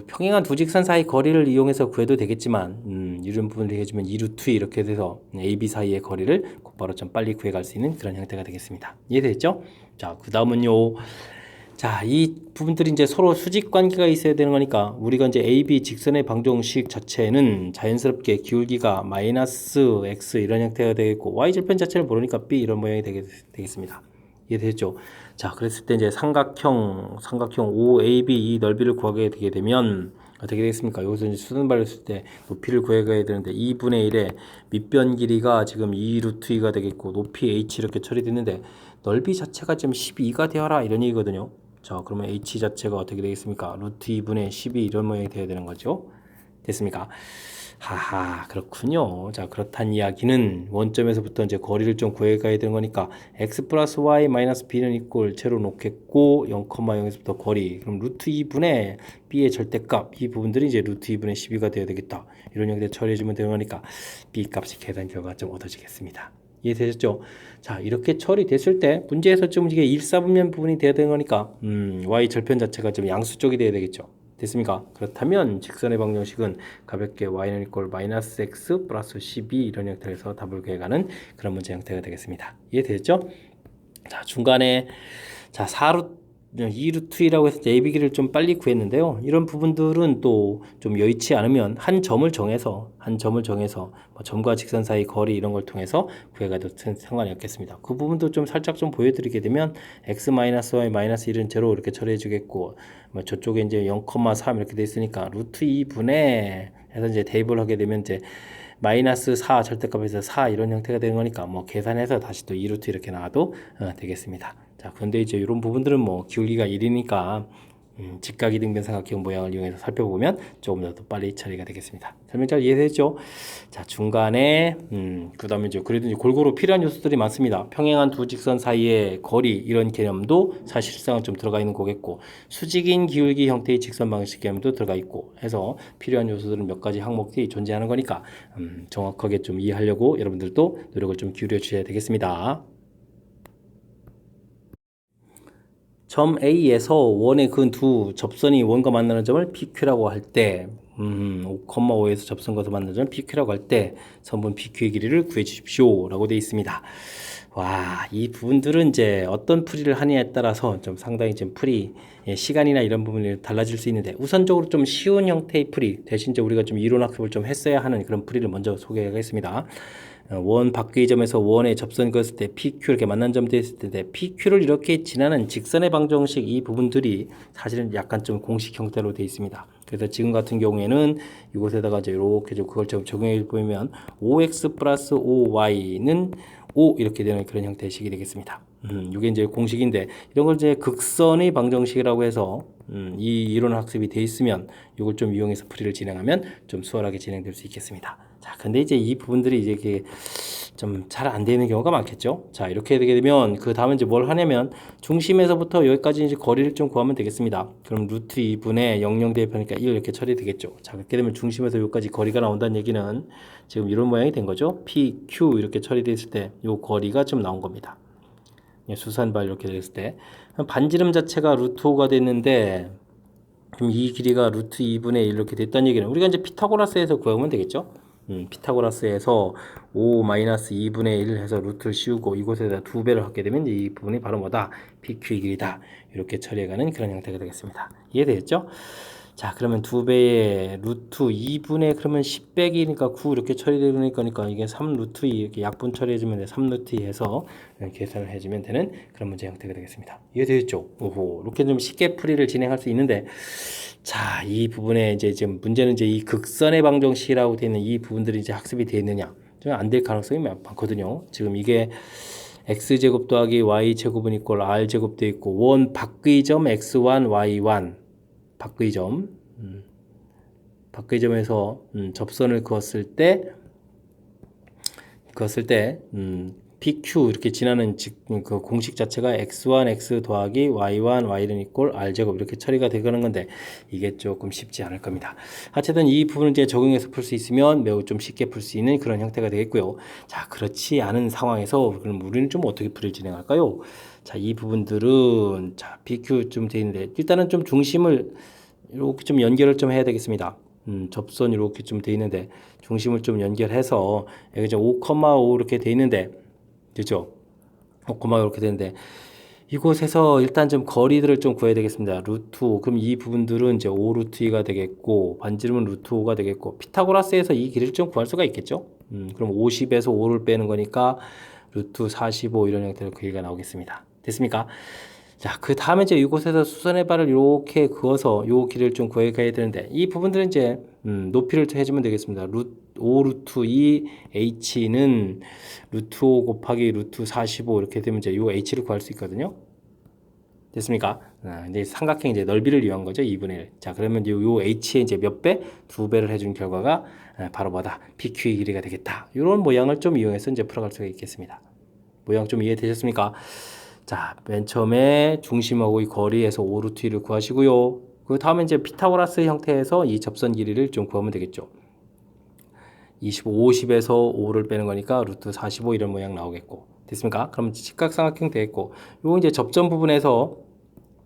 평행한 두 직선 사이 거리를 이용해서 구해도 되겠지만 이런 부분을 해주면 2루트 이렇게 돼서 AB 사이의 거리를 곧바로 좀 빨리 구해갈 수 있는 그런 형태가 되겠습니다. 이해됐죠? 자, 그 다음은요. 자, 이 부분들이 이제 서로 수직 관계가 있어야 되는 거니까 우리가 이제 AB 직선의 방정식 자체는 자연스럽게 기울기가 마이너스 x 이런 형태가 되겠고 y 절편 자체를 모르니까 b 이런 모양이 되겠습니다. 이해되죠? 자, 그랬을 때 이제 삼각형 OAB 이 넓이를 구하게 되게 되면 어떻게 되겠습니까? 여기서 이제 수선발을 쓸 때 높이를 구해가야 되는데 2분의 1의 밑변 길이가 지금 2루트 2가 되겠고 높이 h 이렇게 처리됐는데 넓이 자체가 지금 12가 되어라 이런 얘기거든요. 자, 그러면 h 자체가 어떻게 되겠습니까? 루트 2분의 12 이런 모양이 되어야 되는 거죠. 됐습니까? 하하, 그렇군요. 자, 그렇단 이야기는 원점에서부터 이제 거리를 좀 구해가야 되는 거니까 x 플러스 y 마이너스 b는 이꼴 채로 놓겠고 0,0에서부터 거리 그럼 루트 2분의 b의 절대값 이 부분들이 이제 루트 2분의 12가 되어야 되겠다. 이런 형태 처리해주면 되는 거니까 b 값이 계산 결과가 좀 얻어지겠습니다. 이해되셨죠? 자, 이렇게 처리됐을 때 문제에서 좀 이게 일사분면 부분이 돼야 되는 거니까 y 절편 자체가 좀 양수 쪽이 돼야 되겠죠. 됐습니까? 그렇다면 직선의 방정식은 가볍게 y는 이꼴 마이너스 x 플러스 12 이런 형태에서 답을 구해가는 그런 문제 형태가 되겠습니다. 이해되셨죠? 자, 중간에 자 2루트이라고 해서 AB 길이를 좀 빨리 구했는데요. 이런 부분들은 또 좀 여의치 않으면 한 점을 정해서 뭐 점과 직선 사이 거리 이런 걸 통해서 구해가도 상관이 없겠습니다. 그 부분도 좀 살짝 좀 보여드리게 되면 x-y-1은 제로 이렇게 처리해 주겠고 뭐 저쪽에 이제 0,3 이렇게 돼 있으니까 루트 2분의 해서 이제 대입을 하게 되면 이제 마이너스 4 절대값에서 4 이런 형태가 되는 거니까 뭐 계산해서 다시 또 2루트 이렇게 나와도 되겠습니다. 자, 그런데 이제 이런 부분들은 뭐 기울기가 1이니까 직각이등변 삼각형 모양을 이용해서 살펴보면 조금 더 빨리 처리가 되겠습니다. 설명 잘 이해되죠? 자, 중간에 그 다음에 이제 그래도 이제 골고루 필요한 요소들이 많습니다. 평행한 두 직선 사이의 거리 이런 개념도 사실상은 좀 들어가 있는 거겠고 수직인 기울기 형태의 직선 방식 개념도 들어가 있고 해서 필요한 요소들은 몇 가지 항목이 존재하는 거니까 정확하게 좀 이해하려고 여러분들도 노력을 좀 기울여 주셔야 되겠습니다. 점 A에서 원의 근 두 접선이 원과 만나는 점을 PQ라고 할 때 5,5에서 접선과서 만나는 점을 PQ라고 할 때 선분 PQ의 길이를 구해 주십시오 라고 되어 있습니다. 와, 이 부분들은 이제 어떤 풀이를 하느냐에 따라서 좀 상당히 좀 풀이 시간이나 이런 부분이 달라질 수 있는데 우선적으로 좀 쉬운 형태의 풀이 대신 이제 우리가 좀 이론 학습을 좀 했어야 하는 그런 풀이를 먼저 소개하겠습니다. 원 밖의 점에서 원의 접선 그었을 때 PQ 이렇게 만난 점 됐을 때 PQ를 이렇게 지나는 직선의 방정식 이 부분들이 사실은 약간 좀 공식 형태로 되어 있습니다. 그래서 지금 같은 경우에는 이곳에다가 이제 이렇게 좀 그걸 좀 적용해 보면 5x 플러스 5y는 5 이렇게 되는 그런 형태의 식이 되겠습니다. 이게 이제 공식인데 이런 걸 이제 극선의 방정식이라고 해서 이 이론 학습이 돼 있으면 이걸 좀 이용해서 풀이를 진행하면 좀 수월하게 진행될 수 있겠습니다. 자, 근데 이제 이 부분들이 이제 좀 잘 안 되는 경우가 많겠죠. 자, 이렇게 되게 되면 그 다음에 이제 뭘 하냐면 중심에서부터 여기까지 이제 거리를 좀 구하면 되겠습니다. 그럼 루트 2분의 00 대입하니까 1 이렇게 처리되겠죠. 자, 그렇게 되면 중심에서 여기까지 거리가 나온다는 얘기는 지금 이런 모양이 된 거죠. PQ 이렇게 처리됐을 때 이 거리가 좀 나온 겁니다. 수산발 이렇게 됐을 때 반지름 자체가 루트 5가 됐는데 그럼 이 길이가 루트 2분의 1 이렇게 됐다는 얘기는 우리가 이제 피타고라스에서 구하면 되겠죠. 피타고라스에서 5-2분의 1 해서 루트를 씌우고 이곳에다 2배를 하게 되면 이 부분이 바로 뭐다? PQ의 길이다. 이렇게 처리해가는 그런 형태가 되겠습니다. 이해되겠죠? 자, 그러면 2배의 루트 2분의 그러면 10 빼기니까 9 이렇게 처리되는 거니까 이게 3 루트 2 이렇게 약분 처리해주면 돼. 3 루트 2 해서 계산을 해주면 되는 그런 문제 형태가 되겠습니다. 이해되겠죠? 오호, 이렇게 좀 쉽게 풀이를 진행할 수 있는데 자, 이 부분에 이제 지금 문제는 이제 이 극선의 방정식이라고 되어 있는 이 부분들이 이제 학습이 되어 있느냐? 좀 안 될 가능성이 많거든요. 지금 이게 x제곱 더하기 y제곱은 이꼴 r제곱 되어 있고 원 밖의 점 x1, y1 밖의 점 밖의 점에서 접선을 그었을 때 PQ 이렇게 지나는 그 공식 자체가 x1 x 더하기 y1 y는 이꼴 r제곱 이렇게 처리가 되는 건데 이게 조금 쉽지 않을 겁니다. 하여튼 이 부분을 이제 적용해서 풀 수 있으면 매우 좀 쉽게 풀 수 있는 그런 형태가 되겠고요. 자, 그렇지 않은 상황에서 그럼 우리는 좀 어떻게 풀이를 진행할까요? 자, 이 부분들은 자, PQ 좀 되어 있는데 일단은 좀 중심을 이렇게 좀 연결을 좀 해야 되겠습니다. 접선이 이렇게 좀 돼 있는데 중심을 좀 연결해서 여기 이제 5,5 이렇게 돼 있는데 그죠? 5,5 이렇게 되는데 이곳에서 일단 좀 거리들을 좀 구해야 되겠습니다. 루트 5. 그럼 이 부분들은 이제 5 루트 2가 되겠고 반지름은 루트 5가 되겠고 피타고라스에서 이 길이를 좀 구할 수가 있겠죠? 그럼 50에서 5를 빼는 거니까 루트 45 이런 형태로 길이가 나오겠습니다. 됐습니까? 자, 그 다음에 이제 이곳에서 수선의 발을 이렇게 그어서 요 길이를 좀 구해가야 되는데 이 부분들은 이제 높이를 해주면 되겠습니다. 5 루트 2 h는 루트 5 곱하기 루트 45 이렇게 되면 이제 요 h를 구할 수 있거든요. 됐습니까? 이제 삼각형 이제 넓이를 이용한 거죠. 2분의 1. 자, 그러면 요 h의 이제 몇 배? 2배를 해준 결과가 바로 뭐다? PQ의 길이가 되겠다. 이런 모양을 좀 이용해서 이제 풀어갈 수가 있겠습니다. 모양 좀 이해되셨습니까? 자, 맨 처음에 중심하고 이 거리에서 5 루트 2를 구하시고요. 그 다음에 이제 피타고라스 형태에서 이 접선 길이를 좀 구하면 되겠죠. 50에서 5를 빼는 거니까 루트 45 이런 모양 나오겠고. 됐습니까? 그럼 직각삼각형 되겠고. 요 이제 접점 부분에서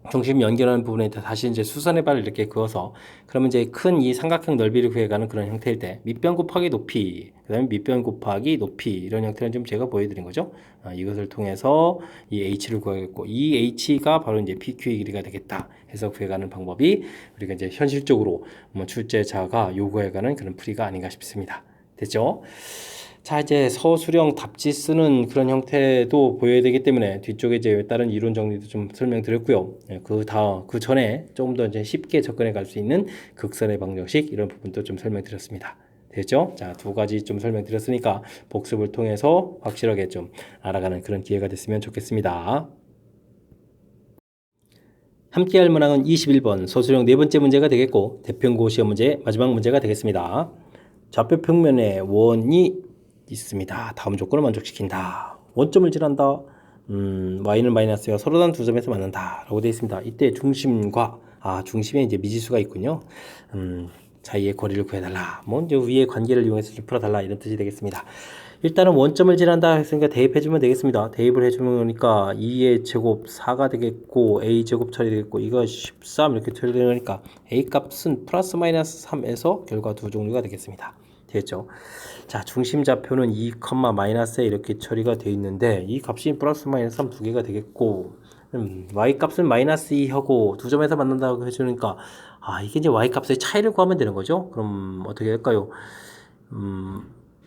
중심 연결하는 부분에 다시 이제 수선의 발을 이렇게 그어서 그러면 이제 큰 이 삼각형 넓이를 구해가는 그런 형태일 때 밑변 곱하기 높이 그 다음에 밑변 곱하기 높이 이런 형태는 좀 제가 보여드린 거죠. 이것을 통해서 이 h를 구하겠고 이 h가 바로 이제 pq의 길이가 되겠다 해서 구해가는 방법이 우리가 이제 현실적으로 출제자가 요구해가는 그런 풀이가 아닌가 싶습니다. 됐죠? 자, 이제 서술형 답지 쓰는 그런 형태도 보여야 되기 때문에 뒤쪽에 이제 다른 이론 정리도 좀 설명드렸고요. 그 전에 조금 더 이제 쉽게 접근해 갈 수 있는 극선의 방정식 이런 부분도 좀 설명드렸습니다. 됐죠? 자, 두 가지 좀 설명드렸으니까 복습을 통해서 확실하게 좀 알아가는 그런 기회가 됐으면 좋겠습니다. 함께 할 문항은 21번 서술형 네 번째 문제가 되겠고 대평고 시험 문제 마지막 문제가 되겠습니다. 좌표 평면에 원이 있습니다. 다음 조건을 만족시킨다. 원점을 질한다. y는 마이너스와 서로 다른 두 점에서 만난다. 라고 되어 있습니다. 이때 중심과 중심에 이제 미지수가 있군요. 사이의 거리를 구해달라. 뭐 이제 위의 관계를 이용해서 좀 풀어달라 이런 뜻이 되겠습니다. 일단은 원점을 질한다 했으니까 대입해주면 되겠습니다. 대입을 해주면 그러니까 2의 제곱 4가 되겠고 a 제곱 처리되겠고 이거 13 이렇게 처리되니까 a 값은 플러스 마이너스 3에서 결과 두 종류가 되겠습니다. 되겠죠? 자, 중심 좌표는 2, 마이너스에 이렇게 처리가 되어 있는데 이 값이 플러스 마이너스 3 두 개가 되겠고 y 값은 마이너스 2하고 두 점에서 만난다고 해주니까 이게 이제 y 값의 차이를 구하면 되는 거죠. 그럼 어떻게 할까요?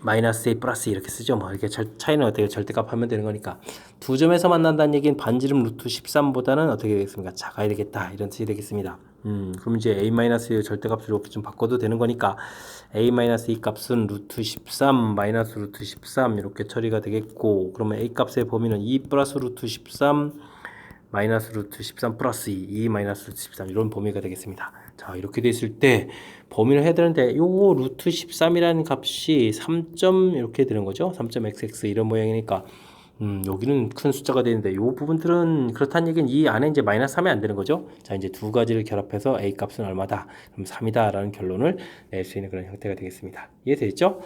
마이너스 A 플러스 이렇게 쓰죠. 뭐 이렇게 차이는 어떻게 절대값 하면 되는 거니까 두 점에서 만난다는 얘기는 반지름 루트 13보다는 어떻게 되겠습니까? 작아야 되겠다 이런 뜻이 되겠습니다. 그럼 이제 A-의 절대값을 이렇게 좀 바꿔도 되는 거니까 A-이 값은 루트 13 마이너스 루트 13 이렇게 처리가 되겠고 그러면 A 값의 범위는 2 플러스 루트 13 마이너스 루트 13 플러스 2 마이너스 루트 13 이런 범위가 되겠습니다. 자, 이렇게 됐을 때 범위를 해야 되는데 요 루트 13이라는 값이 3점 이렇게 되는 거죠. 3.xx 이런 모양이니까 여기는 큰 숫자가 되는데 요 부분들은 그렇다는 얘기는 이 안에 이제 마이너스 3이 안 되는 거죠. 자, 이제 두 가지를 결합해서 a 값은 얼마다? 그럼 3이다 라는 결론을 낼 수 있는 그런 형태가 되겠습니다. 이해되겠죠?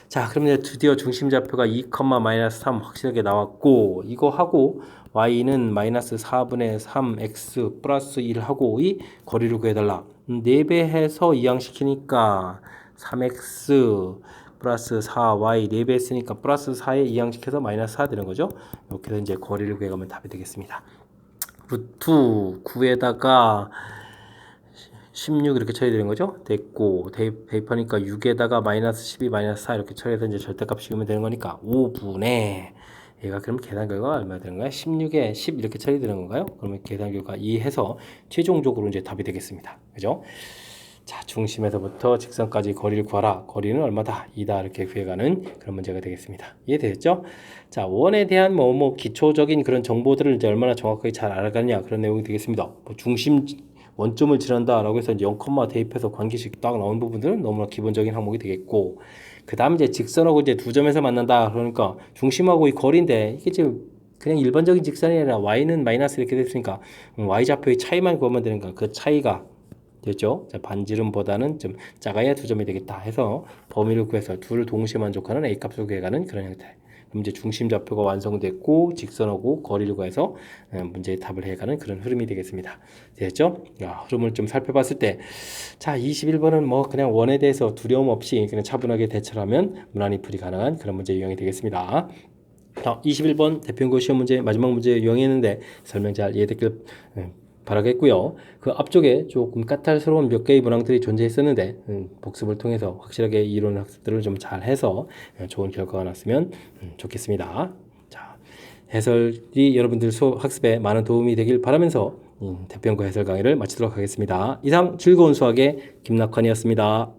자, 그럼 이제 드디어 중심 좌표가 2, 마이너스 3 확실하게 나왔고 이거 하고 y는 마이너스 4분의 3x 플러스 1하고 이 거리를 구해달라. 4배 해서 이항시키니까 3x 플러스 4y 4배 했으니까 플러스 4에 이항시켜서 마이너스 4 되는 거죠. 이렇게 해서 이제 거리를 구해가면 답이 되겠습니다. 루트 9에다가 16 이렇게 처리되는 거죠. 됐고 대입하니까 6에다가 마이너스 12 마이너스 4 이렇게 처리해서 이제 절대값 씌우면 되는 거니까 5분의 얘가 그럼 계산 결과가 얼마 되는 거야? 16에 10 이렇게 처리되는 건가요? 그러면 계산 결과 2 해서 최종적으로 이제 답이 되겠습니다. 그죠? 자, 중심에서부터 직선까지 거리를 구하라. 거리는 얼마다? 2다. 이렇게 구해가는 그런 문제가 되겠습니다. 이해되셨죠? 자, 원에 대한 기초적인 그런 정보들을 이제 얼마나 정확하게 잘 알아가느냐 그런 내용이 되겠습니다. 중심 원점을 질한다 라고 해서 이제 0, 대입해서 관계식 딱 나온 부분들은 너무나 기본적인 항목이 되겠고 그 다음 이제 직선하고 이제 두 점에서 만난다 그러니까 중심하고 이 거리인데 이게 지금 그냥 일반적인 직선이 아니라 y는 마이너스 이렇게 됐으니까 y좌표의 차이만 구하면 되는 거야. 그 차이가 됐죠? 자, 반지름보다는 좀 작아야 두 점이 되겠다 해서 범위를 구해서 둘을 동시에 만족하는 a 값을 구해가는 그런 형태. 문제 중심 좌표가 완성됐고 직선하고 거리를 구해서 문제의 답을 해가는 그런 흐름이 되겠습니다. 됐죠? 흐름을 좀 살펴봤을 때, 자, 21번은 뭐 그냥 원에 대해서 두려움 없이 그냥 차분하게 대처를 하면 무난히 풀이 가능한 그런 문제 유형이 되겠습니다. 자, 21번 대표연구 시험 문제 마지막 문제 유형이었는데 설명 잘 이해됐길 바라겠고요. 그 앞쪽에 조금 까탈스러운 몇 개의 문항들이 존재했었는데 복습을 통해서 확실하게 이론 학습들을 좀 잘해서 좋은 결과가 났으면 좋겠습니다. 자, 해설이 여러분들 수업 학습에 많은 도움이 되길 바라면서 대표연구 해설 강의를 마치도록 하겠습니다. 이상 즐거운 수학의 김낙환이었습니다.